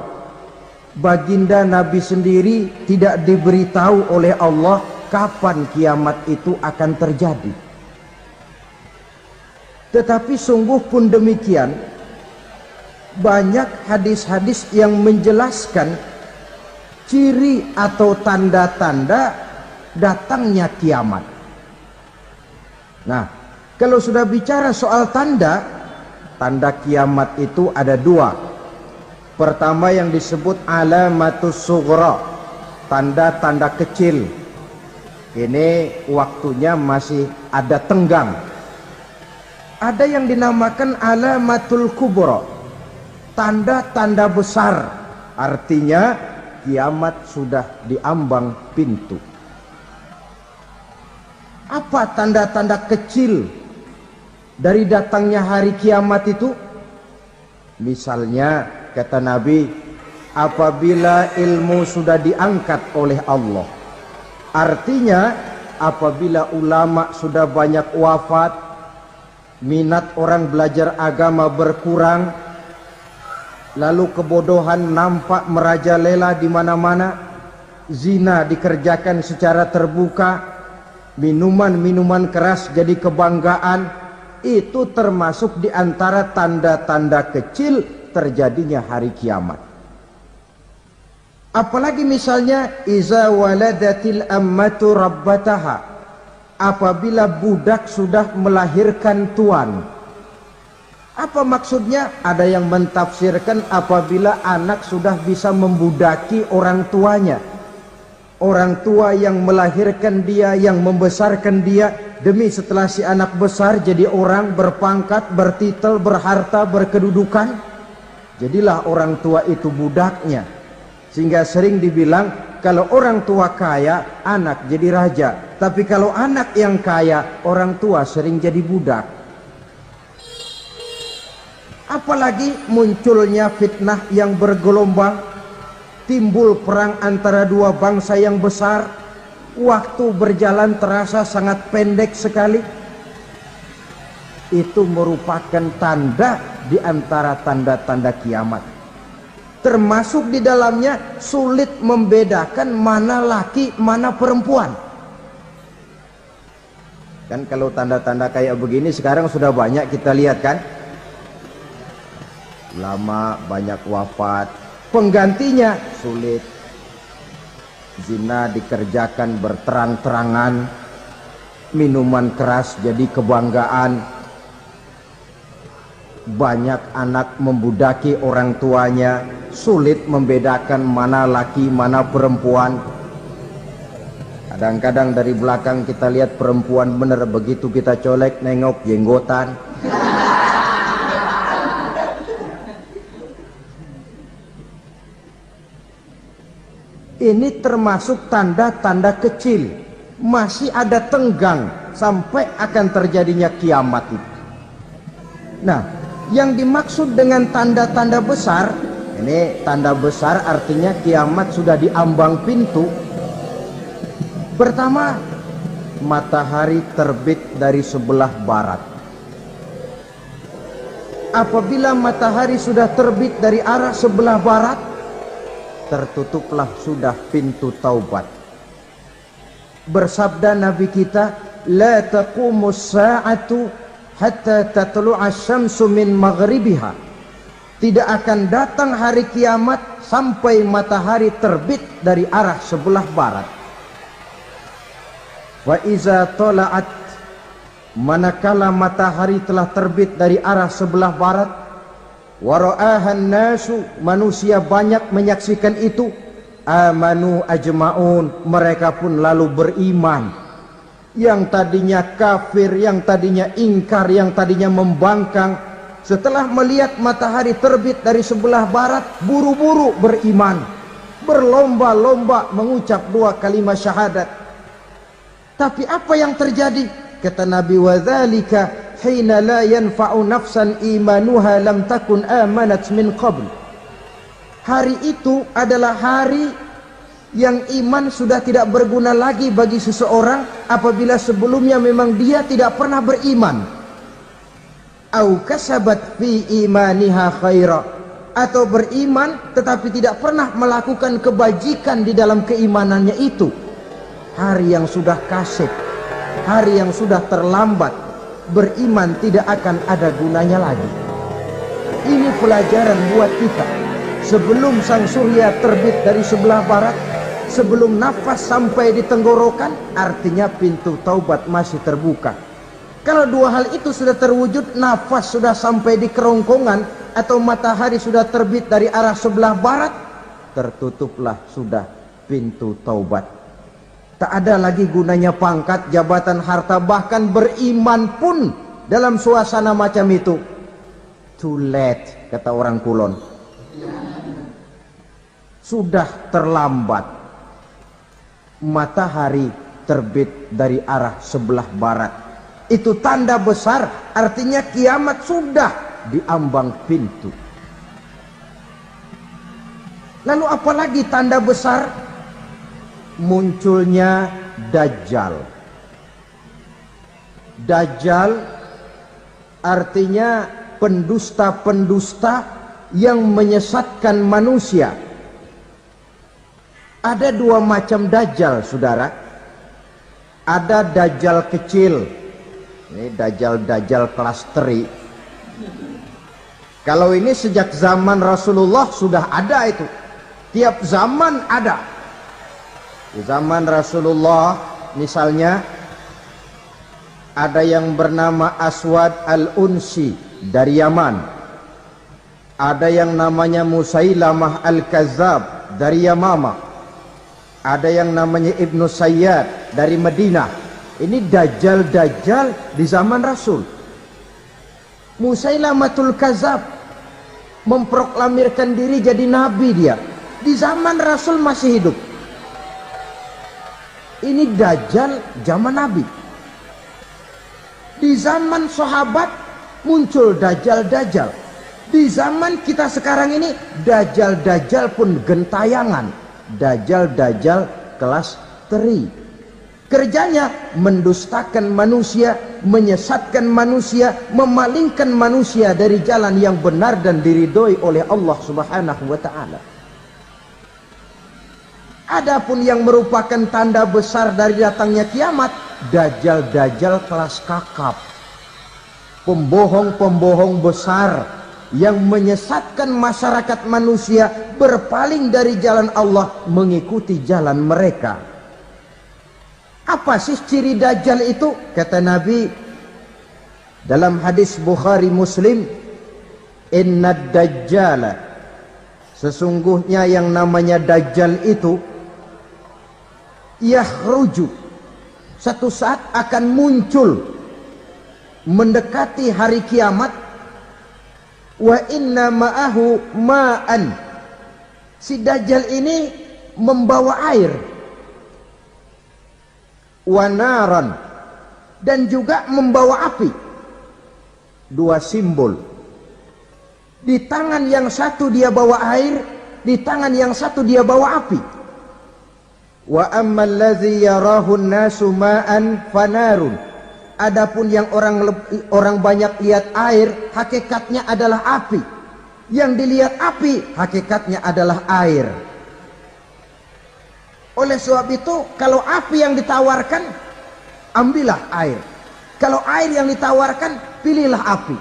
baginda Nabi sendiri tidak diberitahu oleh Allah kapan kiamat itu akan terjadi. Tetapi sungguh pun demikian, banyak hadis-hadis yang menjelaskan ciri atau tanda-tanda datangnya kiamat. Nah, kalau sudah bicara soal tanda kiamat itu ada 2. Pertama yang disebut alamatus sughra, tanda-tanda kecil. Ini waktunya masih ada tenggang. Ada yang dinamakan alamatul kubra, tanda-tanda besar. Artinya kiamat sudah diambang pintu. Apa tanda-tanda kecil dari datangnya hari kiamat itu? Misalnya kata Nabi, apabila ilmu sudah diangkat oleh Allah. Artinya apabila ulama sudah banyak wafat, minat orang belajar agama berkurang, lalu kebodohan nampak merajalela di mana-mana, zina dikerjakan secara terbuka, minuman-minuman keras jadi kebanggaan. Itu termasuk di antara tanda-tanda kecil terjadinya hari kiamat. Apalagi misalnya iza waladatil ammatu rabbataha, apabila budak sudah melahirkan tuan. Apa maksudnya? Ada yang mentafsirkan apabila anak sudah bisa membudaki orang tuanya. Orang tua yang melahirkan dia, yang membesarkan dia, demi setelah si anak besar jadi orang berpangkat, bertitel, berharta, berkedudukan, jadilah orang tua itu budaknya. Sehingga sering dibilang kalau orang tua kaya, anak jadi raja. Tapi kalau anak yang kaya, orang tua sering jadi budak. Apalagi munculnya fitnah yang bergelombang, timbul perang antara dua bangsa yang besar, waktu berjalan terasa sangat pendek sekali. Itu merupakan tanda di antara tanda-tanda kiamat. Termasuk di dalamnya sulit membedakan mana laki, mana perempuan. Kan kalau tanda-tanda kayak begini sekarang sudah banyak kita lihat kan. Lama banyak wafat, penggantinya sulit. Zina dikerjakan berterang-terangan, minuman keras jadi kebanggaan, banyak anak membudaki orang tuanya, sulit membedakan mana laki mana perempuan. Kadang-kadang dari belakang kita lihat perempuan bener, begitu kita colek nengok jenggotan. Ini termasuk tanda-tanda kecil, masih ada tenggang sampai akan terjadinya kiamat itu. Nah, yang dimaksud dengan tanda-tanda besar, ini tanda besar artinya kiamat sudah di ambang pintu. Pertama, matahari terbit dari sebelah barat. Apabila matahari sudah terbit dari arah sebelah barat, tertutuplah sudah pintu taubat. Bersabda Nabi kita, la taqumus sa'atu hatta tatlu'a syamsu min maghribiha. Tidak akan datang hari kiamat sampai matahari terbit dari arah sebelah barat. Wa iza tala'at, manakala matahari telah terbit dari arah sebelah barat, wara'ahan nasu, manusia banyak menyaksikan itu, amanu ajma'un, mereka pun lalu beriman. Yang tadinya kafir, yang tadinya ingkar, yang tadinya membangkang, setelah melihat matahari terbit dari sebelah barat, buru-buru beriman, berlomba-lomba mengucap dua kalimat syahadat. Tapi apa yang terjadi? Kata Nabi, wadzalika hina la yanfa'u nafsan imanuha lam takun amanat min qabl. Hari itu adalah hari yang iman sudah tidak berguna lagi bagi seseorang apabila sebelumnya memang dia tidak pernah beriman. Au kasabat fi imaniha khaira, atau beriman tetapi tidak pernah melakukan kebajikan di dalam keimanannya itu. Hari yang sudah kasib, hari yang sudah terlambat, beriman tidak akan ada gunanya lagi. Ini pelajaran buat kita. Sebelum sang surya terbit dari sebelah barat, sebelum nafas sampai di tenggorokan, artinya pintu taubat masih terbuka. Kalau dua hal itu sudah terwujud, nafas sudah sampai di kerongkongan atau matahari sudah terbit dari arah sebelah barat, tertutuplah sudah pintu taubat. Tak ada lagi gunanya pangkat, jabatan, harta, bahkan beriman pun dalam suasana macam itu. Too late, kata orang Kulon. Sudah terlambat. Matahari terbit dari arah sebelah barat. Itu tanda besar, artinya kiamat sudah di ambang pintu. Lalu apalagi tanda besar? Munculnya Dajjal. Dajjal artinya pendusta-pendusta yang menyesatkan manusia. Ada dua macam Dajjal, saudara. Ada Dajjal kecil, ini Dajjal kelas teri. Kalau ini sejak zaman Rasulullah sudah ada itu. Tiap zaman ada. Di zaman Rasulullah misalnya ada yang bernama Aswad al-Unsi dari Yaman, ada yang namanya Musailamah al-Kazzab dari Yamama, ada yang namanya Ibnu Sayyad dari Madinah. Ini Dajjal-Dajjal di zaman Rasul. Musailamatul Kazzab memproklamirkan diri jadi nabi, dia di zaman Rasul masih hidup. Ini Dajjal zaman Nabi. Di zaman sahabat muncul Dajjal-Dajjal. Di zaman kita sekarang ini, dajjal-dajjal pun gentayangan. Dajjal-dajjal kelas teri. Kerjanya mendustakan manusia, menyesatkan manusia, memalingkan manusia dari jalan yang benar dan diridhoi oleh Allah Subhanahu wa taala. Adapun yang merupakan tanda besar dari datangnya kiamat, dajjal-dajjal kelas kakap. Pembohong-pembohong besar yang menyesatkan masyarakat manusia berpaling dari jalan Allah mengikuti jalan mereka. Apa sih ciri dajjal itu? Kata Nabi dalam hadis Bukhari Muslim, innad dajjala, sesungguhnya yang namanya dajjal itu yakhruju, satu saat akan muncul mendekati hari kiamat. Wa inna ma'ahu ma'an, si dajjal ini membawa air, wa naran, dan juga membawa api. Dua simbol. Di tangan yang satu dia bawa air, di tangan yang satu dia bawa api. Wa ammal ladzi yarahu an-nasu ma'an fanarun, adapun yang orang banyak lihat air, hakikatnya adalah api. Yang dilihat api, hakikatnya adalah air. Oleh sebab itu, kalau api yang ditawarkan, ambillah air. Kalau air yang ditawarkan, pilihlah api.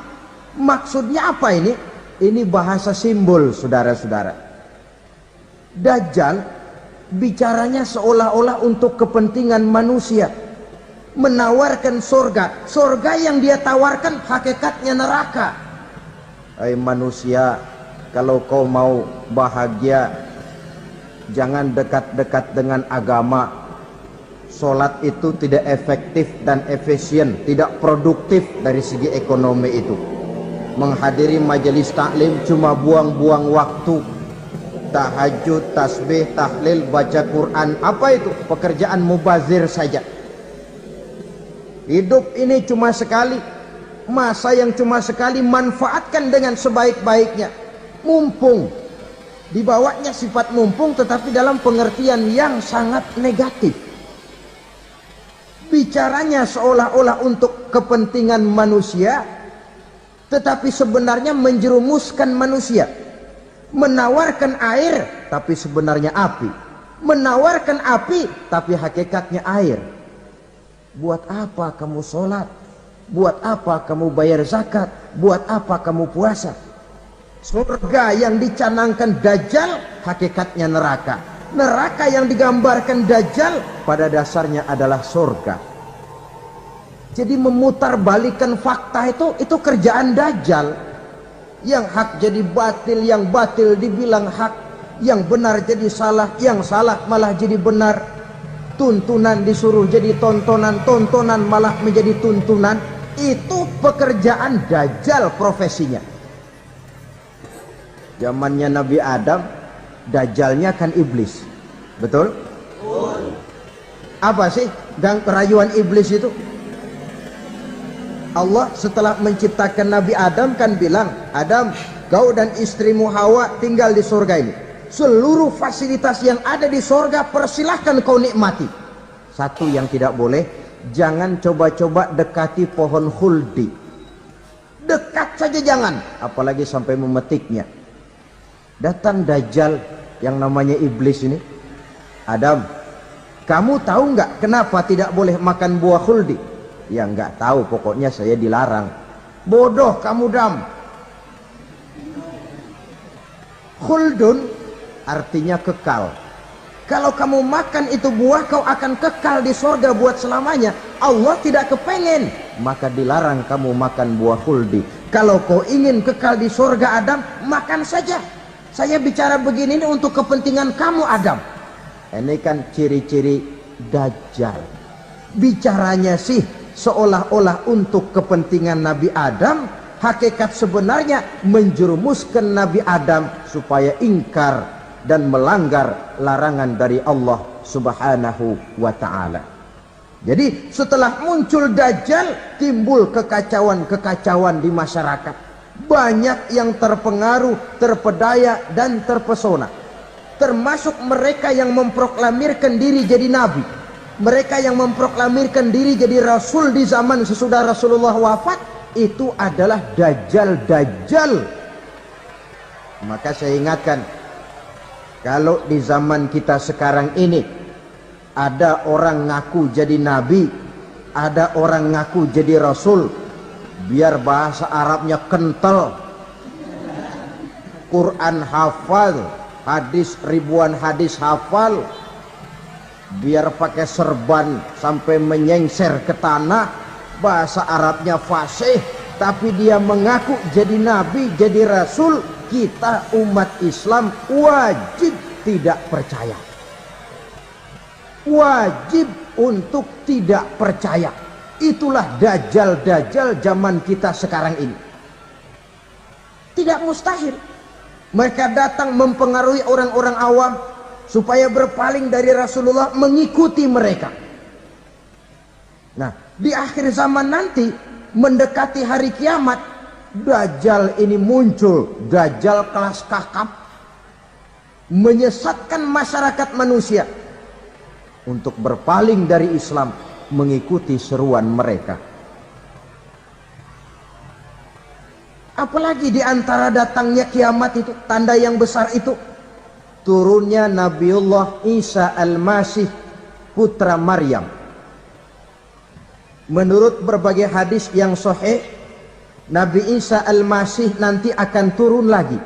Maksudnya apa ini? Ini bahasa simbol, saudara-saudara. Dajjal bicaranya seolah-olah untuk kepentingan manusia, menawarkan surga. Surga yang dia tawarkan hakikatnya neraka. Hai manusia, kalau kau mau bahagia, jangan dekat-dekat dengan agama. Sholat itu tidak efektif dan efisien, tidak produktif dari segi ekonomi itu. Menghadiri majelis taklim cuma buang-buang waktu. Tahajud, tasbih, tahlil, baca Quran, apa itu? Pekerjaan mubazir saja. Hidup ini cuma sekali, masa yang cuma sekali, manfaatkan dengan sebaik-baiknya. Mumpung, dibawanya sifat mumpung tetapi dalam pengertian yang sangat negatif. Bicaranya seolah-olah untuk kepentingan manusia, tetapi sebenarnya menjerumuskan manusia. Menawarkan air, tapi sebenarnya api. Menawarkan api, tapi hakikatnya air. Buat apa kamu sholat? Buat apa kamu bayar zakat? Buat apa kamu puasa? Surga yang dicanangkan Dajjal, hakikatnya neraka. Neraka yang digambarkan Dajjal, pada dasarnya adalah surga. Jadi memutarbalikkan fakta itu kerjaan Dajjal. Yang hak jadi batil, yang batil dibilang hak, yang benar jadi salah, yang salah malah jadi benar. Tuntunan disuruh jadi tontonan, tontonan malah menjadi tuntunan. Itu pekerjaan Dajjal profesinya. Zamannya Nabi Adam, Dajjalnya kan iblis. Betul? Apa sih rayuan iblis itu? Allah setelah menciptakan Nabi Adam kan bilang, Adam, kau dan istrimu Hawa tinggal di surga ini. Seluruh fasilitas yang ada di surga persilahkan kau nikmati. Satu yang tidak boleh, jangan coba-coba dekati pohon khuldi. Dekat saja jangan, apalagi sampai memetiknya. Datang Dajjal yang namanya iblis ini. Adam, kamu tahu nggak kenapa tidak boleh makan buah khuldi? Ya nggak tahu, pokoknya saya dilarang. Bodoh kamu Dam. Khuldun artinya kekal. Kalau kamu makan itu buah, kau akan kekal di surga buat selamanya. Allah tidak kepengen, maka dilarang kamu makan buah khuldi. Kalau kau ingin kekal di surga Adam, makan saja. Saya bicara begini ini untuk kepentingan kamu Adam. Ini kan ciri-ciri Dajjal. Bicaranya sih seolah-olah untuk kepentingan Nabi Adam, hakikat sebenarnya menjerumuskan Nabi Adam supaya ingkar dan melanggar larangan dari Allah Subhanahu wa ta'ala. Jadi setelah muncul Dajjal, timbul kekacauan-kekacauan di masyarakat. Banyak yang terpengaruh, terpedaya, dan terpesona. Termasuk mereka yang memproklamirkan diri jadi nabi, mereka yang memproklamirkan diri jadi rasul di zaman sesudah Rasulullah wafat. Itu adalah dajjal-dajjal. Maka saya ingatkan, kalau di zaman kita sekarang ini ada orang ngaku jadi nabi, ada orang ngaku jadi rasul, biar bahasa Arabnya kental, Quran hafal, hadis ribuan hadis hafal, biar pakai serban sampai menyengser ke tanah, bahasa Arabnya fasih, tapi dia mengaku jadi nabi, jadi rasul, kita umat Islam wajib tidak percaya. Wajib untuk tidak percaya. Itulah dajjal-dajjal zaman kita sekarang ini. Tidak mustahil mereka datang mempengaruhi orang-orang awam supaya berpaling dari Rasulullah, mengikuti mereka. Nah, di akhir zaman nanti, mendekati hari kiamat, dajjal ini muncul. Dajjal kelas kakap, menyesatkan masyarakat manusia untuk berpaling dari Islam, mengikuti seruan mereka. Apalagi di antara datangnya kiamat itu, tanda yang besar itu, turunnya Nabiullah Isa Al-Masih, putra Maryam. Menurut berbagai hadis yang sahih, Nabi Isa Al-Masih nanti akan turun lagi,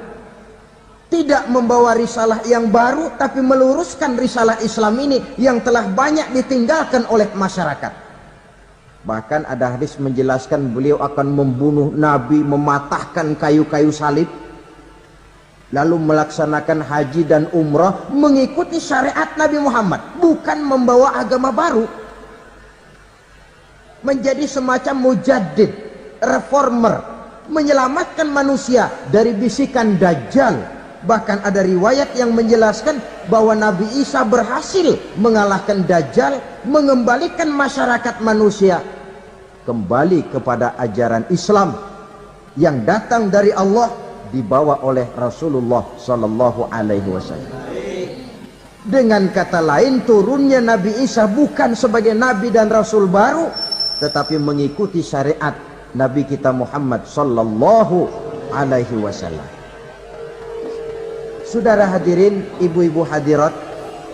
tidak membawa risalah yang baru, tapi meluruskan risalah Islam ini yang telah banyak ditinggalkan oleh masyarakat. Bahkan ada hadis menjelaskan beliau akan membunuh Nabi, mematahkan kayu-kayu salib, lalu melaksanakan haji dan umrah mengikuti syariat Nabi Muhammad, bukan membawa agama baru. Menjadi semacam mujaddid, reformer, menyelamatkan manusia dari bisikan dajjal. Bahkan ada riwayat yang menjelaskan bahwa Nabi Isa berhasil mengalahkan dajjal, mengembalikan masyarakat manusia kembali kepada ajaran Islam yang datang dari Allah, dibawa oleh Rasulullah sallallahu alaihi wasallam. Dengan kata lain, turunnya Nabi Isa bukan sebagai nabi dan rasul baru, tetapi mengikuti syariat Nabi kita Muhammad sallallahu alaihi wasallam. Saudara hadirin, ibu-ibu hadirat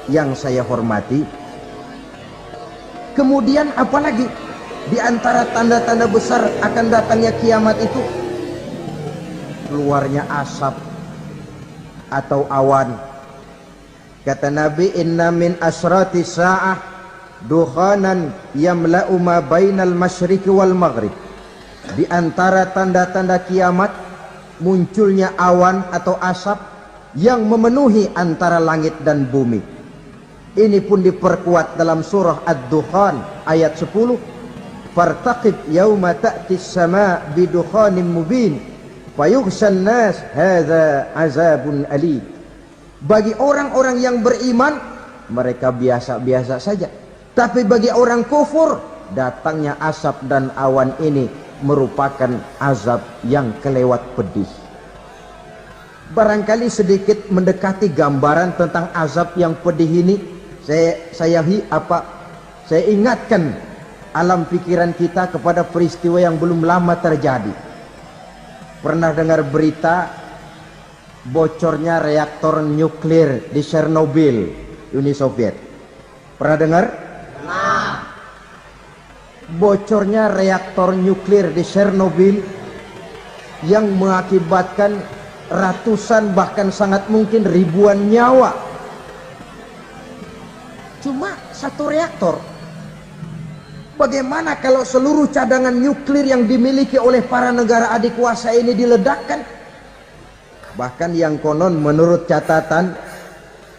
yang saya hormati, kemudian apalagi di antara tanda-tanda besar akan datangnya kiamat itu? Keluarnya asap atau awan. Kata Nabi, inna min asrati sa'ah dukhanan yamla'u ma bainal masyriqi wal maghrib. Di antara tanda-tanda kiamat, munculnya awan atau asap yang memenuhi antara langit dan bumi. Ini pun diperkuat dalam surah Ad-Dukhan ayat 10. Fartaqib yauma ta'tis sama bidukhanin mubin fayughshan nas hadza azabun ali. Bagi orang-orang yang beriman, mereka biasa-biasa saja. Tapi bagi orang kufur, datangnya asap dan awan ini merupakan azab yang kelewat pedih. Barangkali sedikit mendekati gambaran tentang azab yang pedih ini, saya ingatkan alam pikiran kita kepada peristiwa yang belum lama terjadi. Pernah dengar berita bocornya reaktor nuklir di Chernobyl, Uni Soviet? Pernah dengar? Bocornya reaktor nuklir di Chernobyl yang mengakibatkan ratusan bahkan sangat mungkin ribuan nyawa. Cuma satu reaktor. Bagaimana kalau seluruh cadangan nuklir yang dimiliki oleh para negara adik kuasa ini diledakkan? Bahkan yang konon menurut catatan,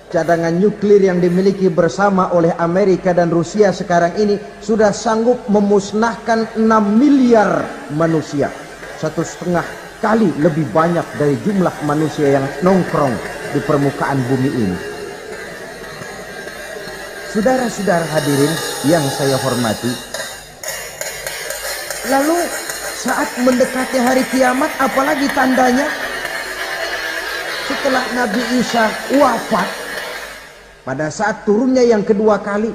cadangan nuklir yang dimiliki bersama oleh Amerika dan Rusia sekarang ini sudah sanggup memusnahkan 6 miliar manusia. 1,5 kali lebih banyak dari jumlah manusia yang nongkrong di permukaan bumi ini. Saudara-saudara hadirin yang saya hormati, lalu Saat mendekati hari kiamat, apalagi tandanya setelah Nabi Isa wafat, pada saat turunnya yang kedua kali,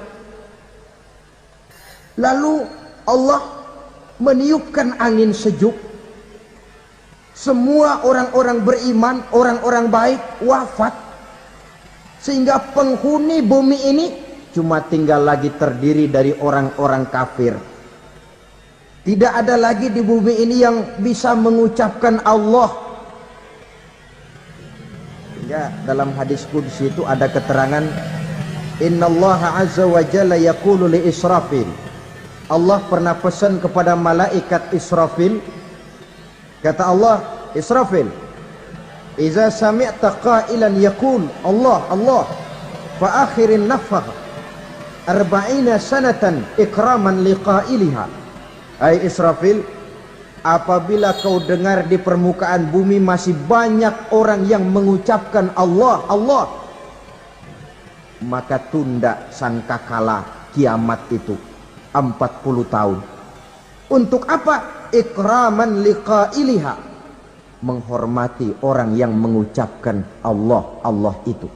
lalu Allah meniupkan angin sejuk. Semua orang-orang beriman, orang-orang baik wafat, sehingga penghuni bumi ini cuma tinggal lagi terdiri dari orang-orang kafir. Tidak ada lagi di bumi ini yang bisa mengucapkan Allah. Ya, dalam hadis qudsi itu ada keterangan, Innallaha azza wa jalla yaqulu li Israfil. Allah pernah pesan kepada malaikat Israfil. Kata Allah, Israfil, iza sami'ta qailan yaqul Allah Allah fa akhirin nafakh 40 sanatan ikraman liqailiha. Hai Israfil, apabila kau dengar di permukaan bumi masih banyak orang yang mengucapkan Allah Allah, maka tunda sangkakala kiamat itu 40 tahun. Untuk apa? Ikraman liqailiha, menghormati orang yang mengucapkan Allah Allah itu.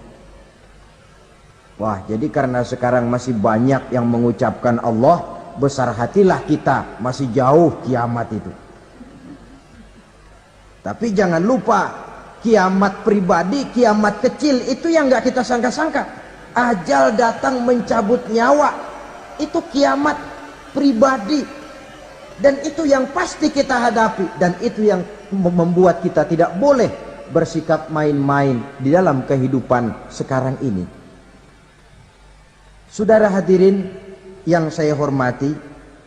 Wah, jadi karena sekarang masih banyak yang mengucapkan Allah, besar hatilah kita, masih jauh kiamat itu. Tapi jangan lupa, kiamat pribadi, kiamat kecil itu yang gak kita sangka-sangka. Ajal datang mencabut nyawa, itu kiamat pribadi. Dan itu yang pasti kita hadapi, dan itu yang membuat kita tidak boleh bersikap main-main di dalam kehidupan sekarang ini. Saudara hadirin yang saya hormati,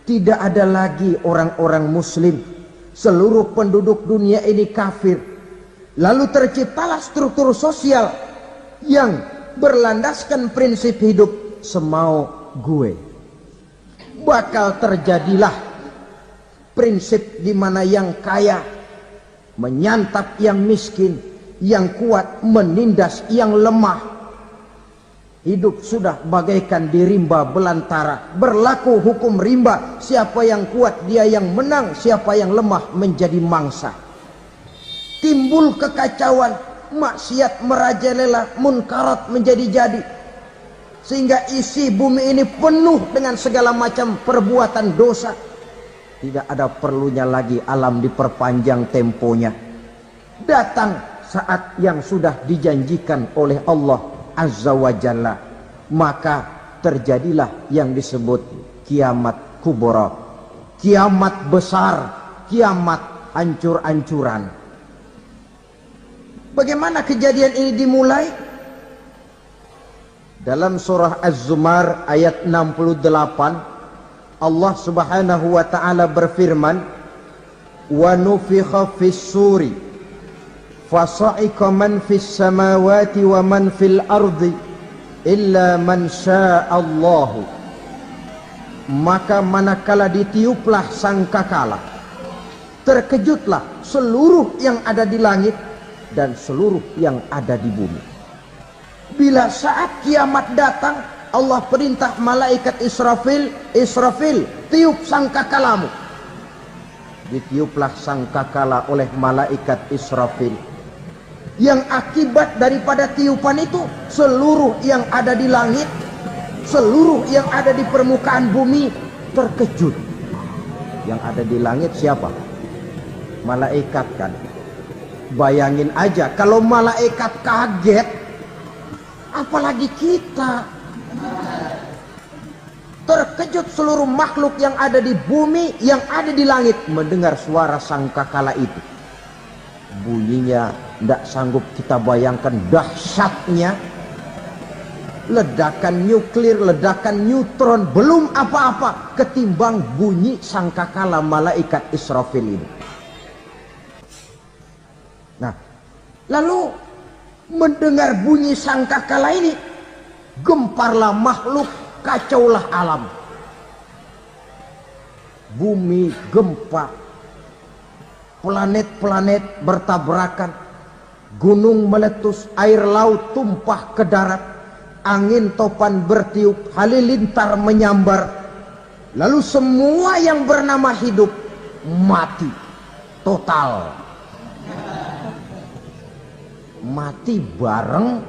tidak ada lagi orang-orang muslim. Seluruh penduduk dunia ini kafir. Lalu terciptalah struktur sosial yang berlandaskan prinsip hidup semau gue. Bakal terjadilah prinsip di mana yang kaya menyantap yang miskin, yang kuat menindas yang lemah. Hidup sudah bagaikan di rimba belantara, berlaku hukum rimba. Siapa yang kuat dia yang menang, siapa yang lemah menjadi mangsa. Timbul kekacauan, maksiat merajalela, munkarat menjadi-jadi, sehingga isi bumi ini penuh dengan segala macam perbuatan dosa. Tidak ada perlunya lagi alam diperpanjang temponya. Datang saat yang sudah dijanjikan oleh Allah Azza wa Jalla, maka terjadilah yang disebut kiamat kubra, kiamat besar, kiamat hancur-hancuran. Bagaimana kejadian ini dimulai? Dalam surah Az-Zumar ayat 68, Allah subhanahu wa ta'ala berfirman, wa nufikha fis suri fasa'iqa man fis samawati wa man fil ardi illa man sya'allahu. Maka manakala ditiuplah sangkakala, terkejutlah seluruh yang ada di langit dan seluruh yang ada di bumi. Bila saat kiamat datang, Allah perintah malaikat Israfil, Israfil, tiup sangkakalamu. Ditiuplah sangkakala oleh malaikat Israfil. Yang akibat daripada tiupan itu, seluruh yang ada di langit, seluruh yang ada di permukaan bumi terkejut. Yang ada di langit siapa? Malaikat kan. Bayangin aja kalau malaikat kaget, apalagi kita. Terkejut seluruh makhluk yang ada di bumi, yang ada di langit mendengar suara sangkakala itu. Bunyinya tidak sanggup kita bayangkan dahsyatnya. Ledakan nuklir, ledakan neutron, belum apa-apa ketimbang bunyi sangkakala malaikat Israfil ini. Nah, lalu mendengar bunyi sangkakala ini, gemparlah makhluk, kacaulah alam. Bumi gempa, planet-planet bertabrakan, gunung meletus, air laut tumpah ke darat, angin topan bertiup, halilintar menyambar. Lalu semua yang bernama hidup mati total. Mati bareng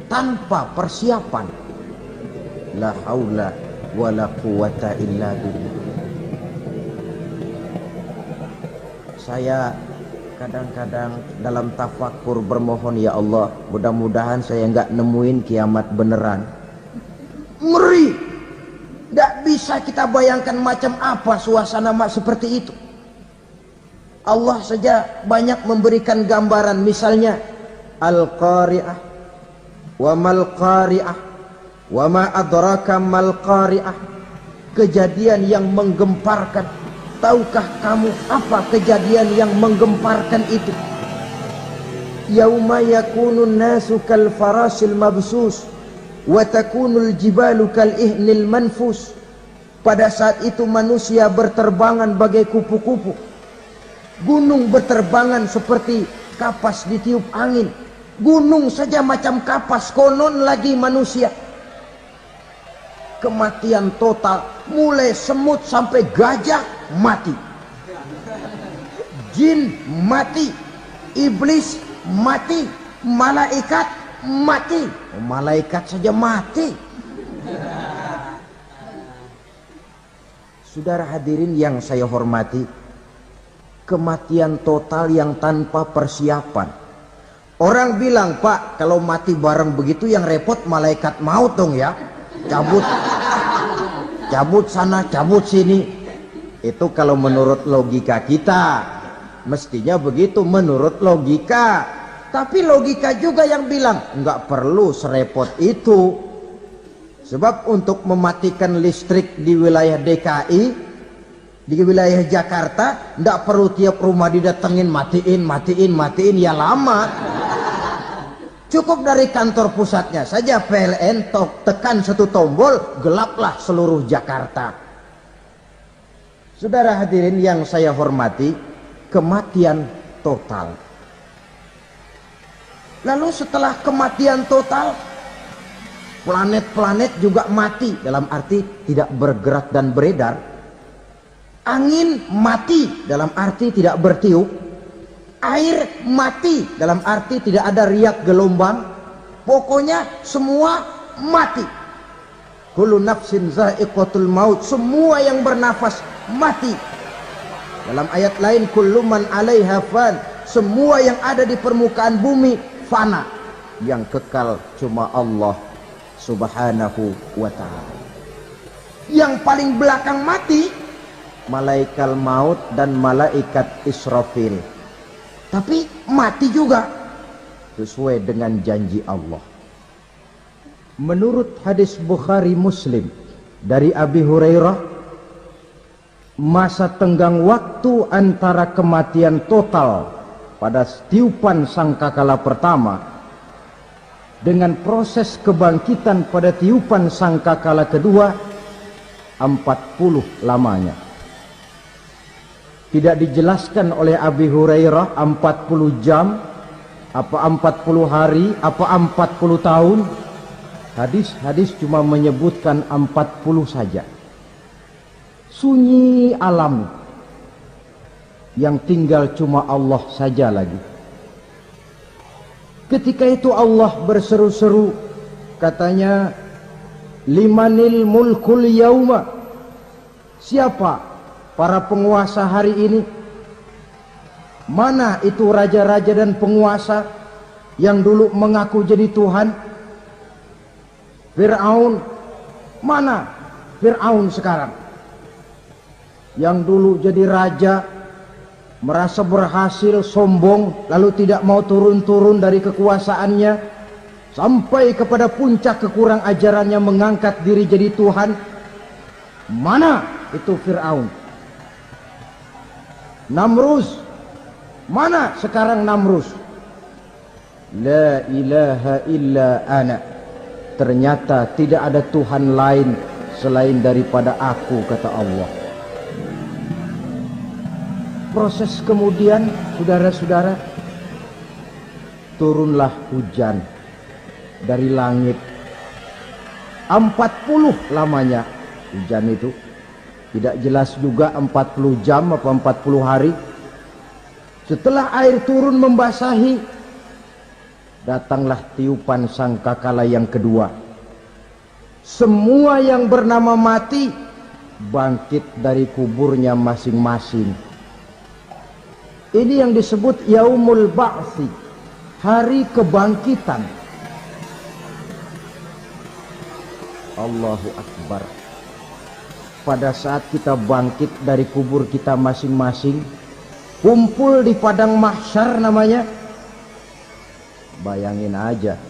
tanpa persiapan. La haula wala quwata illa billah. Saya kadang-kadang dalam tafakur bermohon, ya Allah, mudah-mudahan saya nggak nemuin kiamat beneran. Ngeri, nggak bisa kita bayangkan macam apa suasana seperti itu. Allah saja banyak memberikan gambaran, misalnya Al-Qari'ah, wa mal Qari'ah, wa ma adraka mal Qari'ah. Kejadian yang menggemparkan. Tahukah kamu apa kejadian yang menggemparkan itu? Yauma yakunun nasu kal farasil mabsus wa takunul jibalu kal ihnil manfus. Pada saat itu manusia berterbangan bagai kupu-kupu. Gunung berterbangan seperti kapas ditiup angin. Gunung saja macam kapas, konon lagi manusia. Kematian total, mulai semut sampai gajah mati, jin mati, iblis mati, malaikat mati. Malaikat saja mati. Saudara hadirin yang saya hormati, kematian total yang tanpa persiapan. Orang bilang, Pak, kalau mati bareng begitu yang repot malaikat maut dong ya. Cabut sana, cabut sini. Itu kalau menurut logika kita, mestinya begitu menurut logika. Tapi logika juga yang bilang nggak perlu serepot itu. Sebab untuk mematikan listrik di wilayah DKI, di wilayah Jakarta, nggak perlu tiap rumah didatengin matiin, ya lama. Cukup dari kantor pusatnya saja PLN tekan satu tombol, gelaplah seluruh Jakarta. Saudara hadirin yang saya hormati, kematian total. Lalu setelah kematian total, planet-planet juga mati, dalam arti tidak bergerak dan beredar. Angin mati, dalam arti tidak bertiup. Air mati, dalam arti tidak ada riak gelombang. Pokoknya semua mati. Kullu nafsin za'iqatul maut, semua yang bernafas mati. Dalam ayat lain, kullu man 'alaiha fan, semua yang ada di permukaan bumi fana. Yang kekal cuma Allah Subhanahu wa ta'ala. Yang paling belakang mati malaikat maut dan malaikat Israfil. Tapi mati juga sesuai dengan janji Allah. Menurut hadis Bukhari Muslim dari Abi Hurairah, masa tenggang waktu antara kematian total pada tiupan sangkakala pertama dengan proses kebangkitan pada tiupan sangkakala kedua 40 lamanya. Tidak dijelaskan oleh Abi Hurairah 40 jam, apa 40 hari, apa 40 tahun. Hadis-hadis cuma menyebutkan 40 saja. Sunyi alam, yang tinggal cuma Allah saja lagi. Ketika itu Allah berseru-seru, katanya, limanil mulkul yauma. Siapa para penguasa hari ini? Mana itu raja-raja dan penguasa yang dulu mengaku jadi Tuhan? Fir'aun. Mana Fir'aun sekarang? Yang dulu jadi raja, merasa berhasil, sombong, lalu tidak mau turun-turun dari kekuasaannya, sampai kepada puncak kekurang ajarannya mengangkat diri jadi Tuhan. Mana itu Fir'aun? Namrus. Mana sekarang Namrus? La ilaha illa ana. Ternyata tidak ada Tuhan lain selain daripada aku, kata Allah. Proses kemudian, saudara-saudara, turunlah hujan dari langit. 40 lamanya hujan itu. Tidak jelas juga 40 jam apa 40 hari. Setelah air turun membasahi, datanglah tiupan sangkakala yang kedua. Semua yang bernama mati bangkit dari kuburnya masing-masing. Ini yang disebut Yaumul Ba'thi, hari kebangkitan. Allahu Akbar. Pada saat kita bangkit dari kubur kita masing-masing, kumpul di padang mahsyar namanya. Bayangin aja,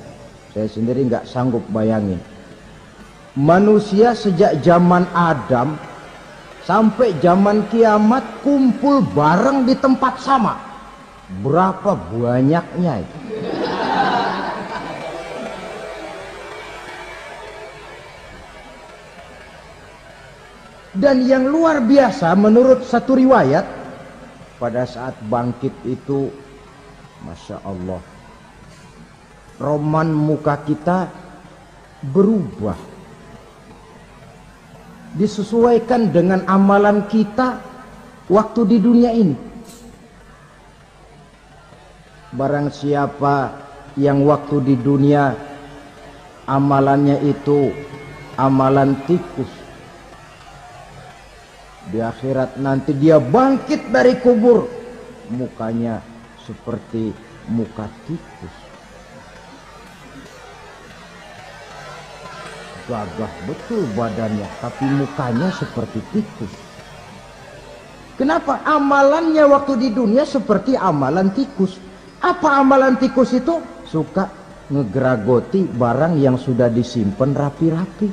saya sendiri nggak sanggup bayangin. Manusia sejak zaman Adam sampai zaman kiamat kumpul bareng di tempat sama. Berapa banyaknya itu? Dan yang luar biasa menurut satu riwayat, pada saat bangkit itu, Masya Allah, roman muka kita berubah, disesuaikan dengan amalan kita waktu di dunia ini. Barang siapa yang waktu di dunia amalannya itu amalan tikus, di akhirat nanti dia bangkit dari kubur, mukanya seperti muka tikus. Gagah betul badannya, tapi mukanya seperti tikus. Kenapa? Amalannya waktu di dunia seperti amalan tikus. Apa amalan tikus itu? Suka ngegeragoti barang yang sudah disimpan rapi-rapi.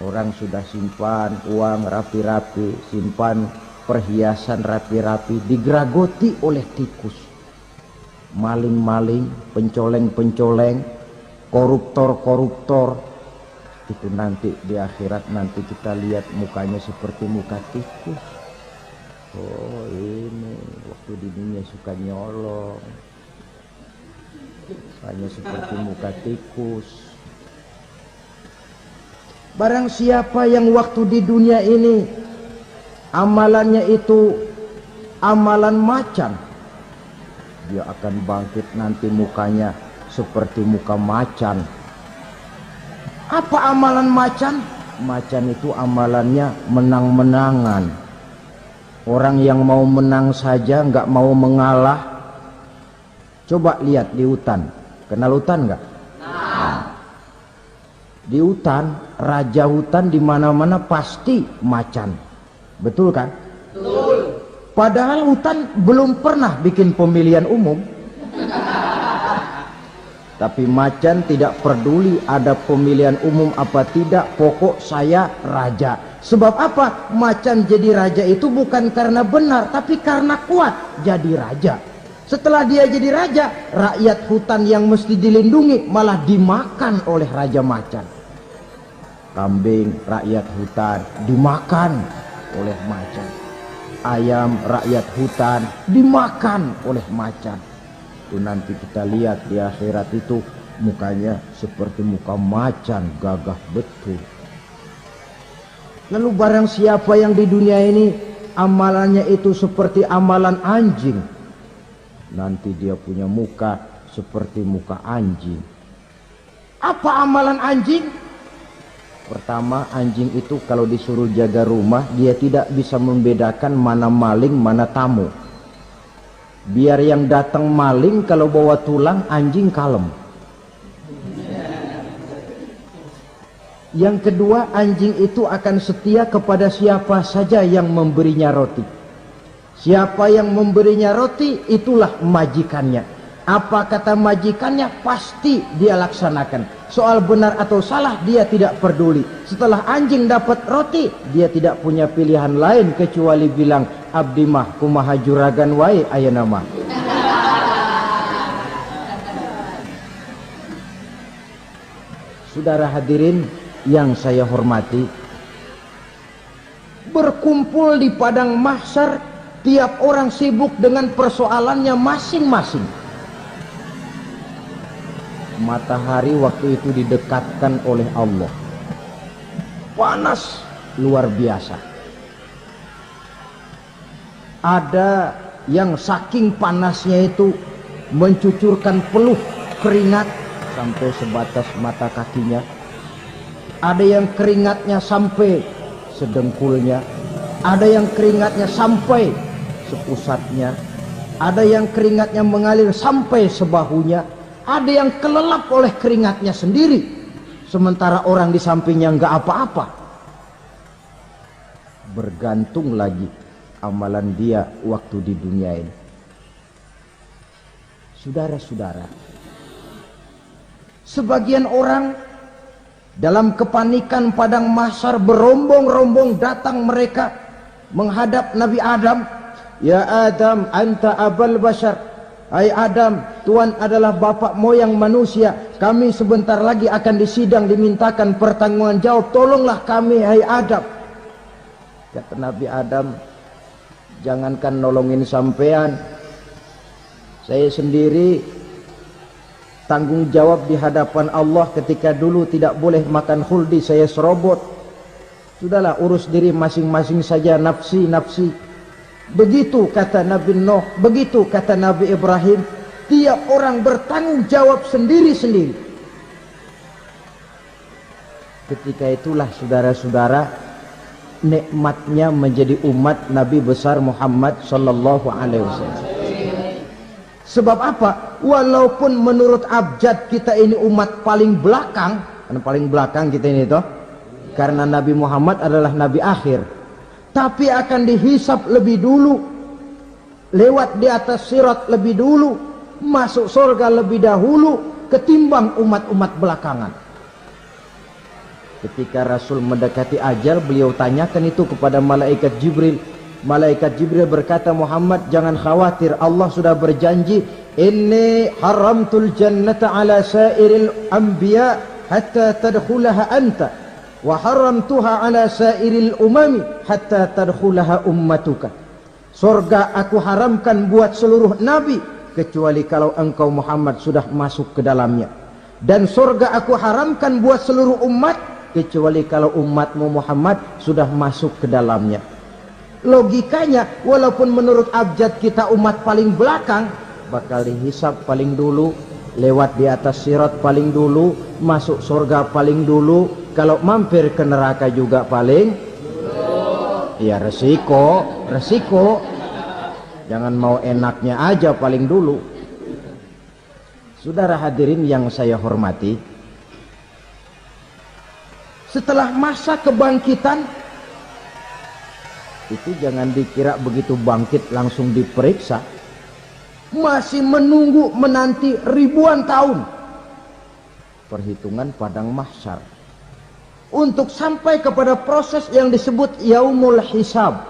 Orang sudah simpan uang rapi-rapi, simpan perhiasan rapi-rapi, digeragoti oleh tikus. Maling-maling, pencoleng-pencoleng, koruptor-koruptor, itu nanti di akhirat nanti kita lihat mukanya seperti muka tikus. Oh, ini waktu di dunia suka nyolong, hanya seperti muka tikus. Barang siapa yang waktu di dunia ini amalannya itu amalan macan, dia akan bangkit nanti mukanya seperti muka macan. Apa amalan macan? Macan itu amalannya menang-menangan. Orang yang mau menang saja nggak mau mengalah. Coba lihat di hutan. Kenal hutan nggak? Di hutan, raja hutan di mana-mana pasti macan. Betul kan? Betul. Padahal hutan belum pernah bikin pemilihan umum. Tapi macan tidak peduli ada pemilihan umum apa tidak, pokok saya raja. Sebab apa? Macan jadi raja itu bukan karena benar, tapi karena kuat jadi raja. Setelah dia jadi raja, rakyat hutan yang mesti dilindungi malah dimakan oleh raja macan. Kambing rakyat hutan dimakan oleh macan. Ayam rakyat hutan dimakan oleh macan. Itu nanti kita lihat di akhirat itu mukanya seperti muka macan, gagah betul. Lalu barang siapa yang di dunia ini amalannya itu seperti amalan anjing, nanti dia punya muka seperti muka anjing. Apa amalan anjing? Pertama, anjing itu kalau disuruh jaga rumah, dia tidak bisa membedakan mana maling, mana tamu. Biar yang datang maling, kalau bawa tulang, anjing kalem. Yang kedua, anjing itu akan setia kepada siapa saja yang memberinya roti. Siapa yang memberinya roti, itulah majikannya. Apa kata majikannya, pasti dia laksanakan. Soal benar atau salah, dia tidak peduli. Setelah anjing dapat roti, dia tidak punya pilihan lain kecuali bilang, abdi mah kumaha juragan wae ayeuna mah. Saudara hadirin yang saya hormati, berkumpul di padang mahsyar, tiap orang sibuk dengan persoalannya masing-masing. Matahari waktu itu didekatkan oleh Allah. panas luar biasa. Ada yang saking panasnya itu mencucurkan peluh keringat sampai sebatas mata kakinya. Ada yang keringatnya sampai sedengkulnya, ada yang keringatnya sampai sepusatnya, ada yang keringatnya mengalir sampai sebahunya, ada yang kelelap oleh keringatnya sendiri, sementara orang di sampingnya nggak apa-apa. Bergantung lagi amalan dia waktu di dunia ini. Saudara-saudara, sebagian orang dalam kepanikan padang mahsyar berombong-rombong datang mereka menghadap Nabi Adam. Ya Adam, anta abal bashar. Hai Adam, Tuhan adalah bapak moyang manusia. Kami sebentar lagi akan disidang, dimintakan pertanggungan jawab. Tolonglah kami, hai Adam. Kata Nabi Adam, jangankan nolongin sampean, saya sendiri tanggung jawab di hadapan Allah ketika dulu tidak boleh makan khuldi, saya serobot. Sudahlah, urus diri masing-masing saja, nafsi. Begitu kata Nabi Nuh, begitu kata Nabi Ibrahim. Tiap orang bertanggung jawab sendiri-sendiri. Ketika itulah saudara-saudara, nikmatnya menjadi umat Nabi besar Muhammad sallallahu alaihi wasallam. Sebab apa? Walaupun menurut abjad kita ini umat paling belakang, karena paling belakang kita ini toh, karena Nabi Muhammad adalah Nabi akhir, tapi akan dihisap lebih dulu, lewat di atas sirat lebih dulu, masuk surga lebih dahulu ketimbang umat-umat belakangan. Ketika Rasul mendekati ajal, beliau tanyakan itu kepada malaikat Jibril. Malaikat Jibril berkata, Muhammad jangan khawatir, Allah sudah berjanji, inni haramtul jannata ala sairil anbiya hatta tadkhulaha anta wa haramtuha ala sairil umami hatta tadkhulaha ummatuka. Surga aku haramkan buat seluruh nabi kecuali kalau engkau Muhammad sudah masuk ke dalamnya, dan surga aku haramkan buat seluruh umat kecuali kalau umatmu Muhammad sudah masuk ke dalamnya. Logikanya, walaupun menurut abjad kita umat paling belakang, bakal dihisap paling dulu, lewat di atas sirat paling dulu, masuk surga paling dulu, kalau mampir ke neraka juga paling ya resiko. Jangan mau enaknya aja paling dulu. Saudara hadirin yang saya hormati, setelah masa kebangkitan itu jangan dikira begitu bangkit langsung diperiksa. Masih menunggu menanti ribuan tahun perhitungan padang mahsyar untuk sampai kepada proses yang disebut yaumul hisab,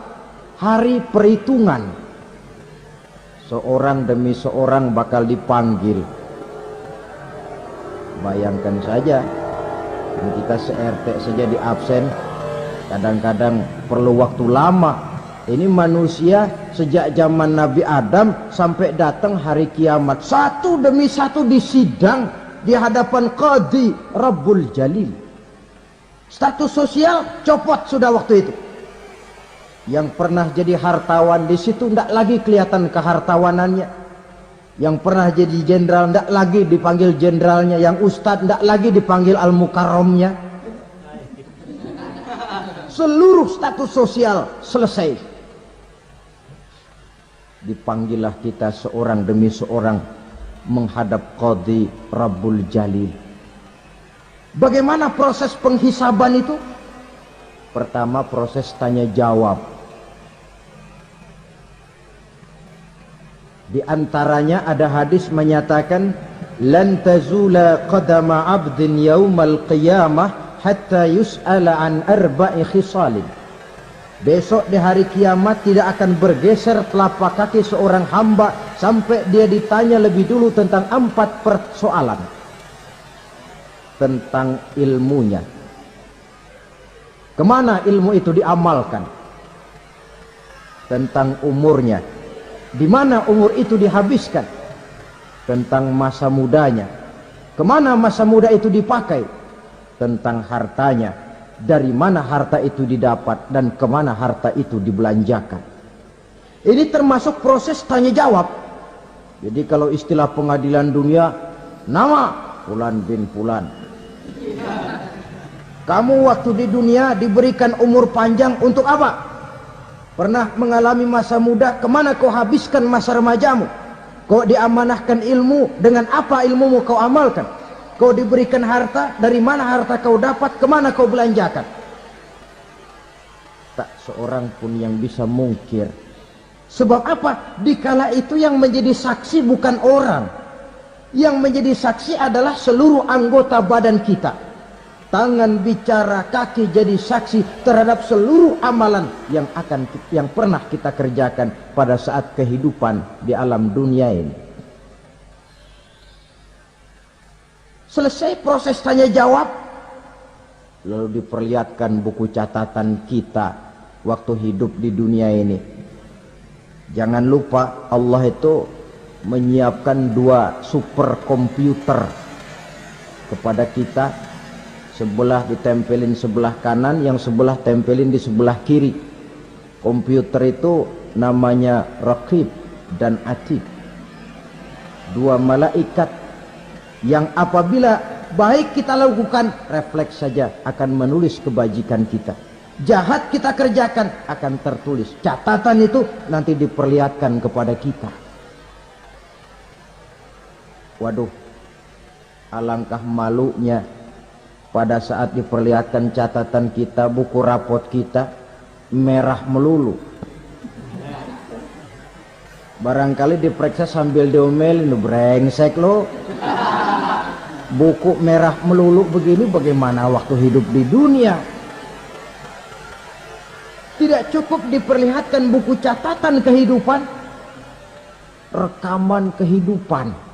hari perhitungan. Seorang demi seorang bakal dipanggil. Bayangkan saja, kita se-RT saja di absen, kadang-kadang perlu waktu lama. Ini manusia sejak zaman Nabi Adam sampai datang hari kiamat, satu demi satu disidang di hadapan Qadhi Rabbul Jalil. Status sosial copot sudah waktu itu. Yang pernah jadi hartawan di situ tidak lagi kelihatan kehartawanannya. Yang pernah jadi jenderal tidak lagi dipanggil jenderalnya. Yang ustadz tidak lagi dipanggil al-mukarramnya. Seluruh status sosial selesai. Dipanggillah kita seorang demi seorang menghadap Qadhi Rabbul Jalil. Bagaimana proses penghisaban itu? Pertama, proses tanya jawab. Di antaranya ada hadis menyatakan, lan tazula qadama 'abdin yaumal qiyamah hatta yus'ala an arba'i khisalin. Besok di hari kiamat tidak akan bergeser telapak kaki seorang hamba sampai dia ditanya lebih dulu tentang 4 persoalan. Tentang ilmunya. Kemana ilmu itu diamalkan? Tentang umurnya. Di mana umur itu dihabiskan? Tentang masa mudanya. Kemana masa muda itu dipakai? Tentang hartanya. dari mana harta itu didapat dan kemana harta itu dibelanjakan. Ini termasuk proses tanya jawab. Jadi kalau istilah pengadilan dunia, nama Fulan bin Fulan. Kamu waktu di dunia diberikan umur panjang untuk apa? Pernah mengalami masa muda, kemana kau habiskan masa remajamu? Kau diamanahkan ilmu, dengan apa ilmumu kau amalkan? Kau diberikan harta, dari mana harta kau dapat, kemana kau belanjakan? Tak seorang pun yang bisa mungkir. Sebab apa? Dikala itu yang menjadi saksi bukan orang. Yang menjadi saksi adalah seluruh anggota badan kita. Tangan bicara, kaki jadi saksi terhadap seluruh amalan yang pernah kita kerjakan pada saat kehidupan di alam dunia ini. Selesai proses tanya jawab, lalu diperlihatkan buku catatan kita waktu hidup di dunia ini. Jangan lupa Allah itu menyiapkan 2 superkomputer kepada kita. Sebelah ditempelin sebelah kanan, yang sebelah tempelin di sebelah kiri. Komputer itu namanya Raqib dan Atid. 2 malaikat yang apabila baik kita lakukan, refleks saja akan menulis kebajikan kita. Jahat kita kerjakan, akan tertulis. Catatan itu nanti diperlihatkan kepada kita. Waduh, alangkah malunya pada saat diperlihatkan catatan kita, buku rapot kita merah melulu. Barangkali diperiksa sambil diomelin, brengsek lo. Buku merah melulu begini, bagaimana waktu hidup di dunia? Tidak cukup diperlihatkan buku catatan kehidupan, rekaman kehidupan.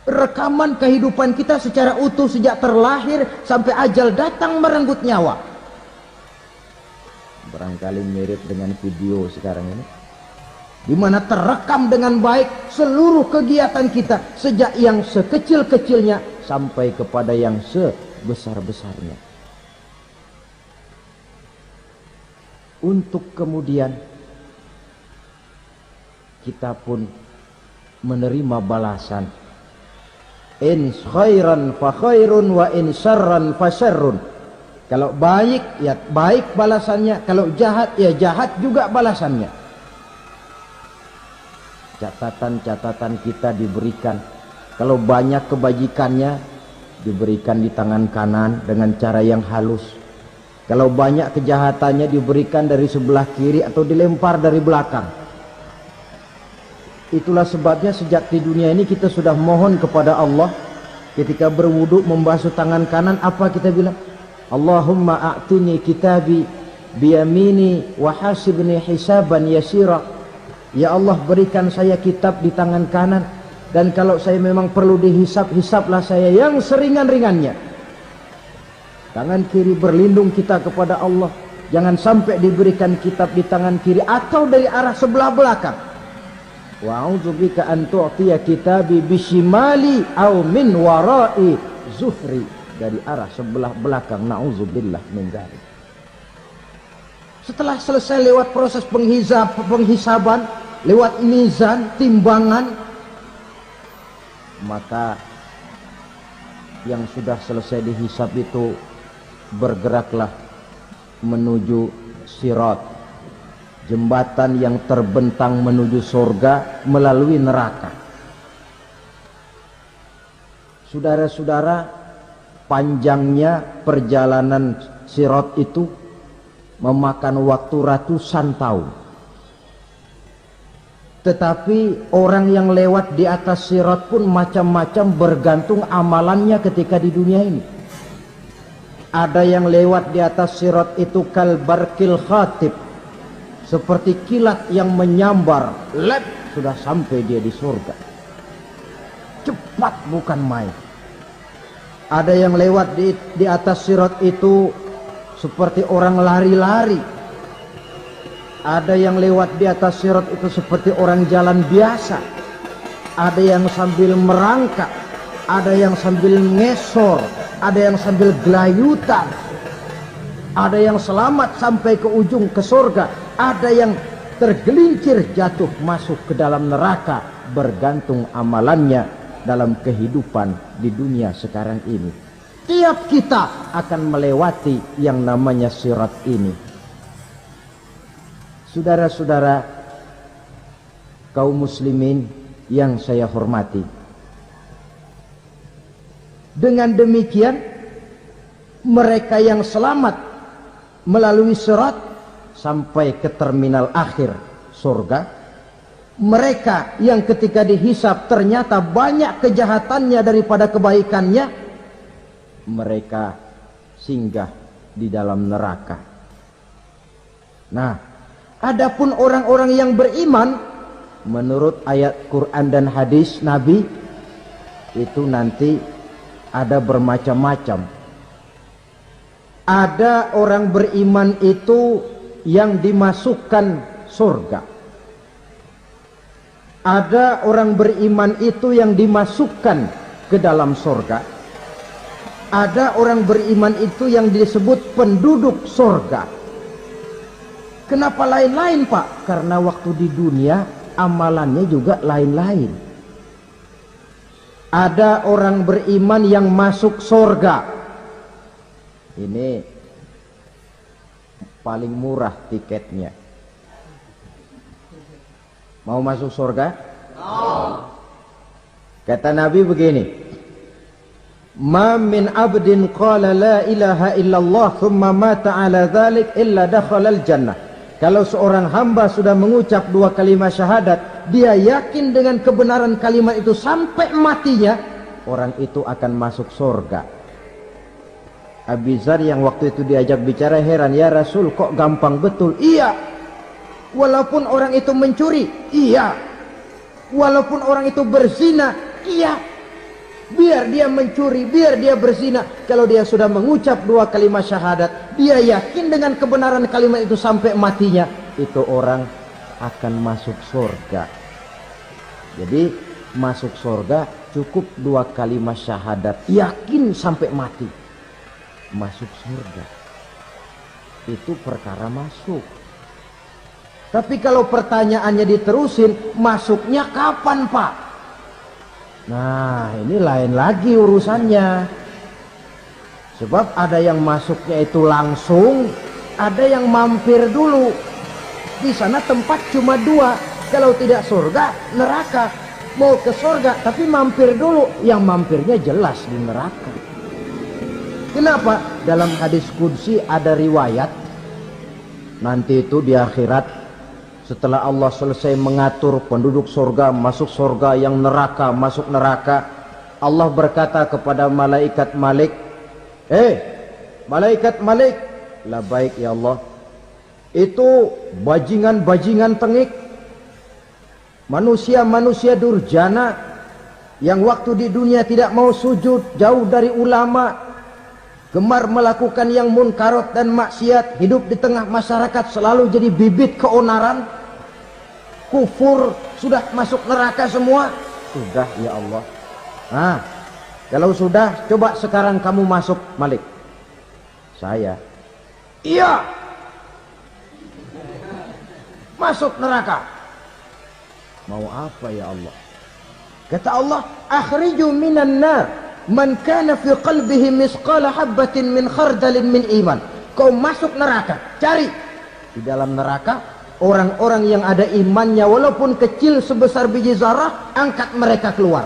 Rekaman kehidupan kita secara utuh sejak terlahir sampai ajal datang merenggut nyawa. Barangkali mirip dengan video sekarang ini, di mana terekam dengan baik seluruh kegiatan kita sejak yang sekecil-kecilnya sampai kepada yang sebesar-besarnya. Untuk kemudian kita pun menerima balasan. In khairan fa khairun wa in syarran fa syarrun. Kalau baik ya baik balasannya, kalau jahat ya jahat juga balasannya. Catatan-catatan kita diberikan. Kalau banyak kebajikannya diberikan di tangan kanan dengan cara yang halus. Kalau banyak kejahatannya diberikan dari sebelah kiri atau dilempar dari belakang. Itulah sebabnya sejak di dunia ini kita sudah mohon kepada Allah. Ketika berwudu membasuh tangan kanan, apa kita bilang? Allahumma a'tini kitabi biyamini wa hasibni hisaban yasira. Ya Allah, berikan saya kitab di tangan kanan, dan kalau saya memang perlu dihisap, hisaplah saya yang seringan-ringannya. Tangan kiri berlindung kita kepada Allah, jangan sampai diberikan kitab di tangan kiri atau dari arah sebelah belakang. Wa a'udzubika an tu'tiya kitabi bishimali aw min wara'i zuhri, dari arah sebelah belakang. Na'udzubillah min dzalik. Setelah selesai lewat proses penghisaban, lewat mizan, timbangan, maka yang sudah selesai dihisab itu bergeraklah menuju sirat, jembatan yang terbentang menuju surga melalui neraka. Saudara-saudara, panjangnya perjalanan sirat itu memakan waktu ratusan tahun. Tetapi orang yang lewat di atas sirat pun macam-macam, bergantung amalannya ketika di dunia ini. Ada yang lewat di atas sirat itu kal barqil khatib, seperti kilat yang menyambar, lep, sudah sampai dia di surga. Cepat bukan main. Ada yang lewat di atas sirat itu seperti orang lari-lari. Ada yang lewat di atas sirat itu seperti orang jalan biasa. Ada yang sambil merangkak, ada yang sambil ngesor, ada yang sambil gelayutan, ada yang selamat sampai ke ujung ke surga, ada yang tergelincir jatuh masuk ke dalam neraka, bergantung amalannya dalam kehidupan di dunia sekarang ini. Tiap kita akan melewati yang namanya sirat ini. Saudara-saudara kaum muslimin yang saya hormati, dengan demikian mereka yang selamat melalui sirat sampai ke terminal akhir surga, mereka yang ketika dihisab ternyata banyak kejahatannya daripada kebaikannya, mereka singgah di dalam neraka. Nah, adapun orang-orang yang beriman menurut ayat Quran dan hadis Nabi itu nanti ada bermacam-macam. Ada orang beriman itu yang dimasukkan surga. Ada orang beriman itu yang dimasukkan ke dalam surga. Ada orang beriman itu yang disebut penduduk surga. Kenapa lain-lain, Pak? Karena waktu di dunia amalannya juga lain-lain. Ada orang beriman yang masuk surga. Ini paling murah tiketnya. Mau masuk surga? Kata Nabi begini, ma min abdin qala la ilaha illallah thumma mata ala dhalik illa dakhalal jannah. Kalau seorang hamba sudah mengucap dua kalimat syahadat, dia yakin dengan kebenaran kalimat itu sampai matinya, orang itu akan masuk surga. Abi Dzar yang waktu itu diajak bicara heran, ya Rasul kok gampang betul? Iya, walaupun orang itu mencuri, iya, walaupun orang itu berzina, iya, biar dia mencuri, biar dia berzina, kalau dia sudah mengucap dua kalimat syahadat, dia yakin dengan kebenaran kalimat itu sampai matinya, itu orang akan masuk surga. Jadi masuk surga cukup dua kalimat syahadat, yakin sampai mati, masuk surga. Itu perkara masuk. Tapi kalau pertanyaannya diterusin, masuknya kapan, Pak? Nah, ini lain lagi urusannya. Sebab ada yang masuknya itu langsung, ada yang mampir dulu. Di sana tempat cuma dua, kalau tidak surga, neraka. Mau ke surga tapi mampir dulu, yang mampirnya jelas di neraka. Kenapa? Dalam hadis qudsi ada riwayat, nanti itu di akhirat, setelah Allah selesai mengatur penduduk surga masuk surga, yang neraka masuk neraka, Allah berkata kepada malaikat Malik, malaikat Malik, labaik ya Allah, itu bajingan-bajingan tengik, manusia-manusia durjana yang waktu di dunia tidak mau sujud, jauh dari ulama, gemar melakukan yang munkarat dan maksiat, hidup di tengah masyarakat selalu jadi bibit keonaran, kufur, sudah masuk neraka semua. Sudah ya Allah. Nah, kalau sudah, coba sekarang kamu masuk, Malik. Saya, iya, masuk neraka. Mau apa ya Allah? Kata Allah, akhriju minan nar man kana fi qalbihi misqala habbatin min khardalin min iman. Kau masuk neraka, cari di dalam neraka orang-orang yang ada imannya walaupun kecil sebesar biji zarah, angkat mereka keluar.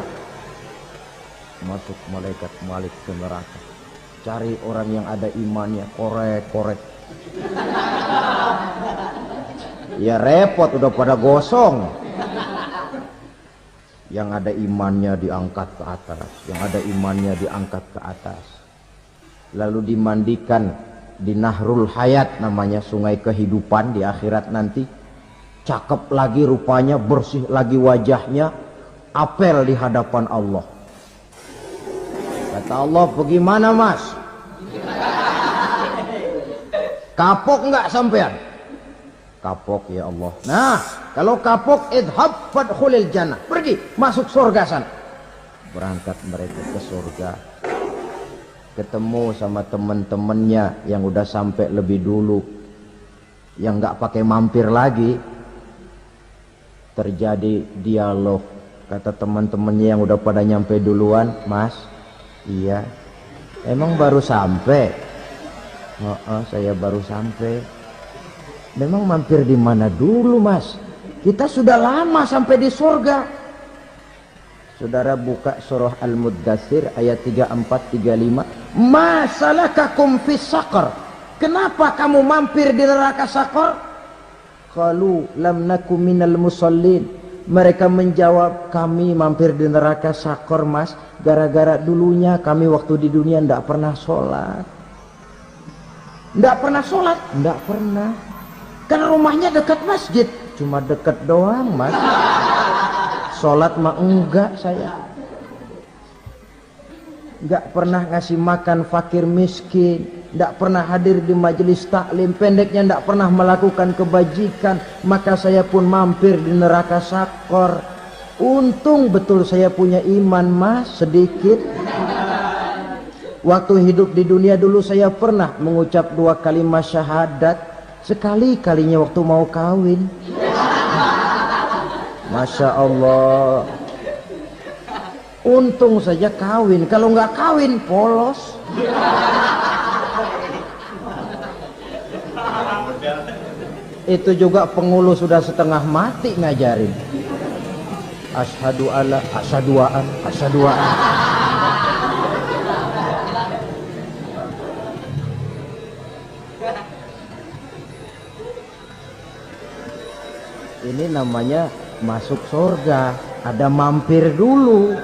Masuk malaikat Malik ke neraka, cari orang yang ada imannya, korek-korek. Ya repot, udah pada gosong. Yang ada imannya diangkat ke atas, yang ada imannya diangkat ke atas, lalu dimandikan di Nahrul Hayat, namanya sungai kehidupan di akhirat nanti. Cakep lagi rupanya, bersih lagi wajahnya, apel di hadapan Allah. Kata Allah, bagaimana mas? Kapok nggak sampean? Kapok ya Allah. Nah, kalau kapok, idhab fadkhulil jannah, pergi masuk surga sana. Berangkat mereka ke surga. ketemu sama temen-temennya yang udah sampai lebih dulu, yang nggak pakai mampir lagi. Terjadi dialog. Kata teman-temannya yang udah pada nyampe duluan, Mas, iya, emang baru sampai? Oh, saya baru sampai. Memang mampir di mana dulu, Mas? Kita sudah lama sampai di surga. Saudara buka surah Al-Muddatsir ayat 34-35. Masalakakum fis saqar? Kenapa kamu mampir di neraka Saqar? Qalu lam nakum minal musallin. Mereka menjawab, kami mampir di neraka Saqar, Mas, gara-gara dulunya kami waktu di dunia ndak pernah sholat. Ndak pernah sholat? Ndak pernah. Kan rumahnya dekat masjid, cuma dekat doang, Mas. Sholat mah enggak saya. Enggak pernah ngasih makan fakir miskin, enggak pernah hadir di majelis taklim, pendeknya enggak pernah melakukan kebajikan, maka saya pun mampir di neraka Saqar. Untung betul saya punya iman, Mas, sedikit. Waktu hidup di dunia dulu saya pernah mengucap 2 kalimat syahadat, sekali-kalinya waktu mau kawin. Masya Allah. Untung saja kawin, kalau nggak kawin polos. Itu juga pengulu sudah setengah mati ngajarin. Asyhadu alla, asyaduaan, asyaduaan. Ini namanya masuk surga, ada mampir dulu.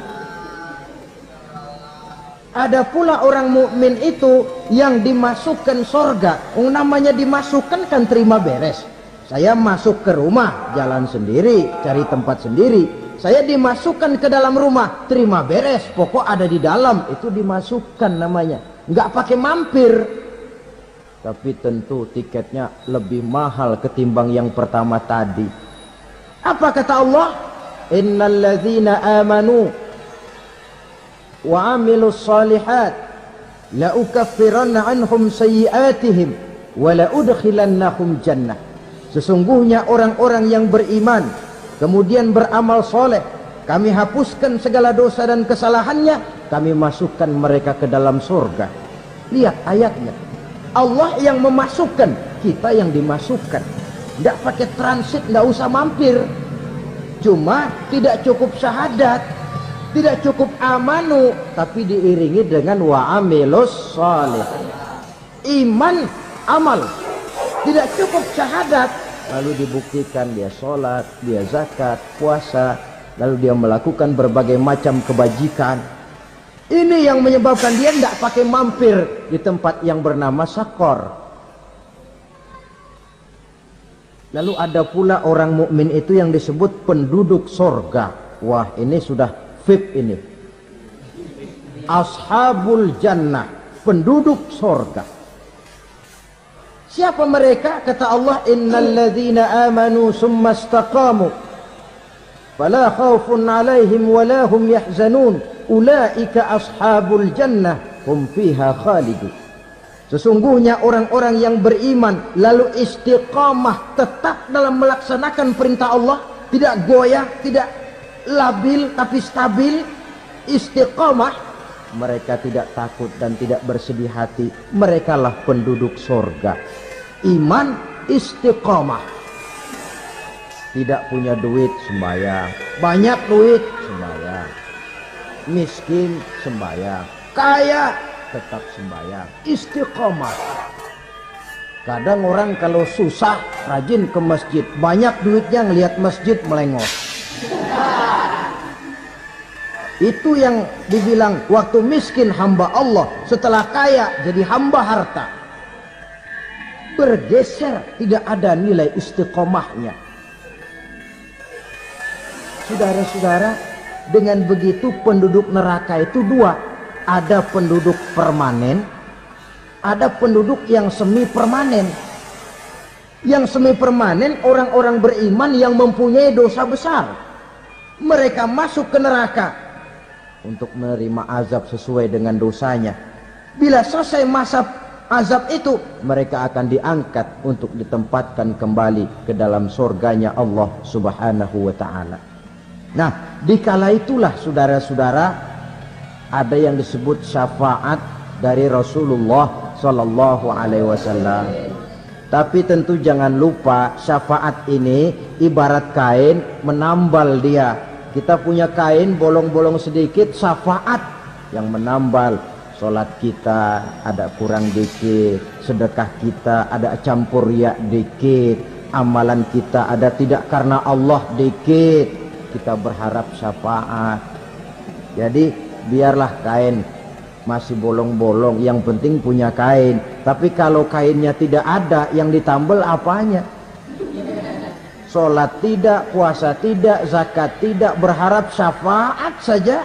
Ada pula orang mukmin itu yang dimasukkan surga. Namanya dimasukkan kan terima beres. Saya masuk ke rumah, jalan sendiri, cari tempat sendiri. Saya dimasukkan ke dalam rumah, terima beres, pokok ada di dalam, itu dimasukkan namanya. Nggak pakai mampir. Tapi tentu tiketnya lebih mahal ketimbang yang pertama tadi. Apa kata Allah? Innal ladzina amanu wa amilus salihat la ukaffiranna anhum sayyi'atihim wa la udkhilannahum jannah. Sesungguhnya orang-orang yang beriman kemudian beramal soleh, kami hapuskan segala dosa dan kesalahannya, kami masukkan mereka ke dalam surga. Lihat ayatnya, Allah yang memasukkan, kita yang dimasukkan. Tidak pakai transit, tidak usah mampir. Cuma tidak cukup syahadat, tidak cukup amanu, tapi diiringi dengan wa'amilus salih. Iman, amal. Tidak cukup syahadat, lalu dibuktikan dia sholat, dia zakat, puasa, lalu dia melakukan berbagai macam kebajikan. Ini yang menyebabkan dia tidak pakai mampir di tempat yang bernama Saqar. Lalu ada pula orang mukmin itu yang disebut penduduk sorga. Wah, ini sudah VIP ini. Ashabul jannah, penduduk sorga. Siapa mereka? Kata Allah, innal ladzina amanu summa istaqamu fala khaufun alaihim wala hum yahzanun ulaika ashabul jannah hum fiha khalidun. Sesungguhnya orang-orang yang beriman lalu istiqamah, tetap dalam melaksanakan perintah Allah, tidak goyah, tidak labil tapi stabil, istiqamah, mereka tidak takut dan tidak bersedih hati. Merekalah penduduk surga. Iman, istiqamah. Tidak punya duit, sembahyang. Banyak duit, sembahyang. Miskin, sembahyang. Kaya, tetap sembahyang. Istiqamah. Kadang orang kalau susah rajin ke masjid, banyak duitnya ngelihat masjid melengos. Itu yang dibilang waktu miskin hamba Allah, setelah kaya jadi hamba harta. Bergeser, tidak ada nilai istiqomahnya. Saudara-saudara, dengan begitu penduduk neraka itu dua. Ada penduduk permanen, ada penduduk yang semi permanen. Yang semi permanen orang-orang beriman yang mempunyai dosa besar. Mereka masuk ke neraka untuk menerima azab sesuai dengan dosanya. Bila selesai masa azab itu, mereka akan diangkat untuk ditempatkan kembali ke dalam surganya Allah Subhanahu wa ta'ala. Nah, dikala itulah saudara-saudara, ada yang disebut syafaat dari Rasulullah Sallallahu Alaihi Wasallam. Tapi tentu jangan lupa, syafaat ini ibarat kain menambal dia. Kita punya kain bolong-bolong sedikit, syafaat yang menambal. Salat kita ada kurang dikit, sedekah kita ada campur riak dikit, amalan kita ada tidak karena Allah dikit, kita berharap syafaat. Jadi biarlah kain masih bolong-bolong, yang penting punya kain. Tapi kalau kainnya tidak ada, yang ditambal apanya? Salat tidak, puasa tidak, zakat tidak, berharap syafaat saja.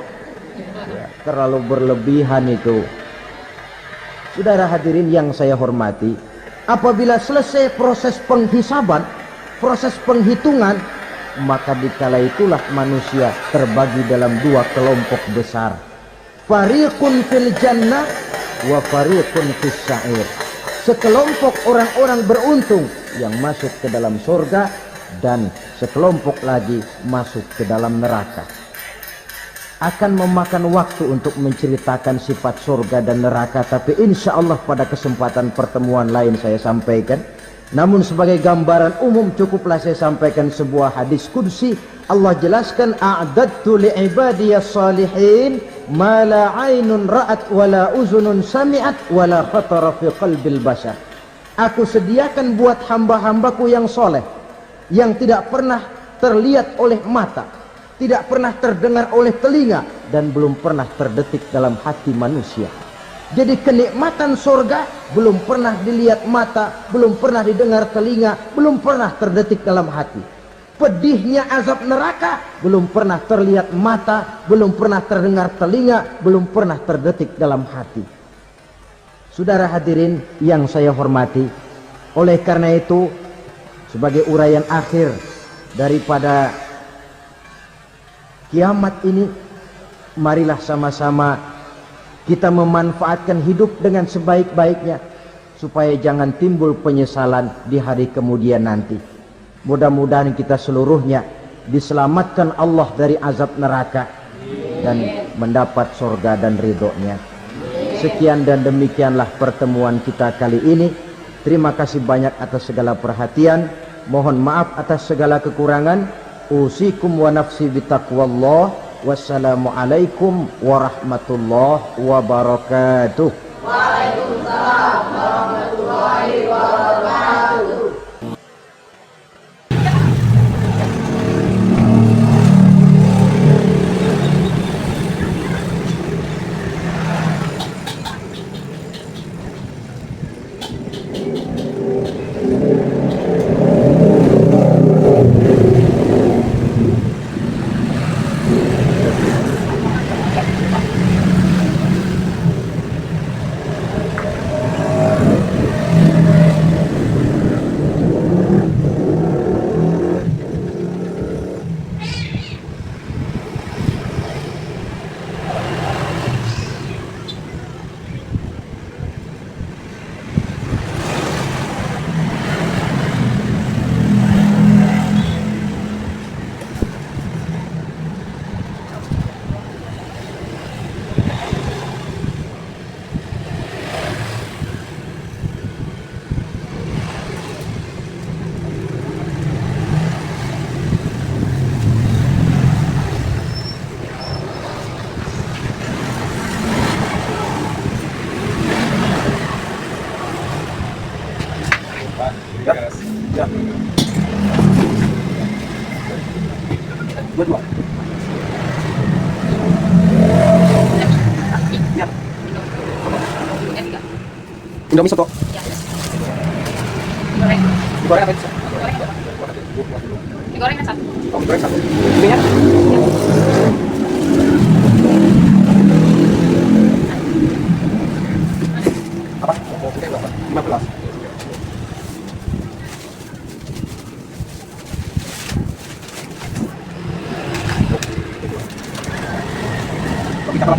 Ya, terlalu berlebihan itu. Saudara hadirin yang saya hormati, apabila selesai proses penghisaban, proses penghitungan, maka dikala itulah manusia terbagi dalam dua kelompok besar. Fariqun fil jannah wa fariqun fis sa'ir. Sekelompok orang-orang beruntung yang masuk ke dalam surga, dan sekelompok lagi masuk ke dalam neraka. Akan memakan waktu untuk menceritakan sifat surga dan neraka, tapi insya Allah pada kesempatan pertemuan lain saya sampaikan. Namun sebagai gambaran umum cukuplah saya sampaikan sebuah hadis qudsi. Allah jelaskan, a'dadtu li'ibadiyas salihin ma la 'ainun ra'at wa la uzunun sami'at wa la khatara fi qalbil bashar. Aku sediakan buat hamba-hambaku yang soleh, yang tidak pernah terlihat oleh mata, tidak pernah terdengar oleh telinga, dan belum pernah terdetik dalam hati manusia. Jadi kenikmatan surga belum pernah dilihat mata, belum pernah didengar telinga, belum pernah terdetik dalam hati. Pedihnya azab neraka belum pernah terlihat mata, belum pernah terdengar telinga, belum pernah terdetik dalam hati. Saudara hadirin yang saya hormati, oleh karena itu sebagai uraian akhir daripada kiamat ini, marilah sama-sama kita memanfaatkan hidup dengan sebaik-baiknya, supaya jangan timbul penyesalan di hari kemudian nanti. Mudah-mudahan kita seluruhnya diselamatkan Allah dari azab neraka dan mendapat surga dan ridhonya. Sekian dan demikianlah pertemuan kita kali ini. Terima kasih banyak atas segala perhatian. Mohon maaf atas segala kekurangan. Usikum wa nafsi bitaqwallah. Wassalamualaikum warahmatullahi wabarakatuh. Waalaikumsalam warahmatullahi wabarakatuh. Dua-dua. Ya. Indomie soto. Goreng. Digoreng apa itu? Digoreng kan satu. Oh, digoreng satu. Ini ya. Apa? 15. Kita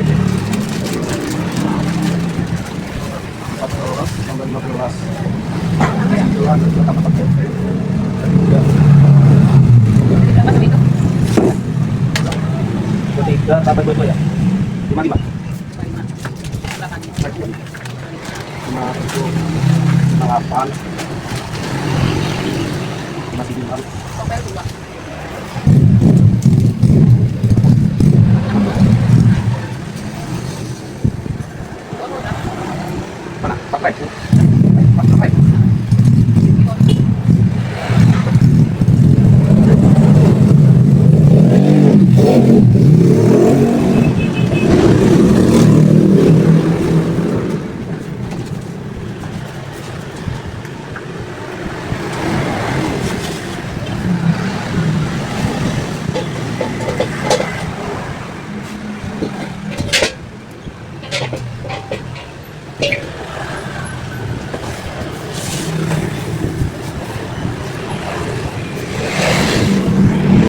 Tiga tambah dua ya. 55. 58. 59. Mana? Pakai.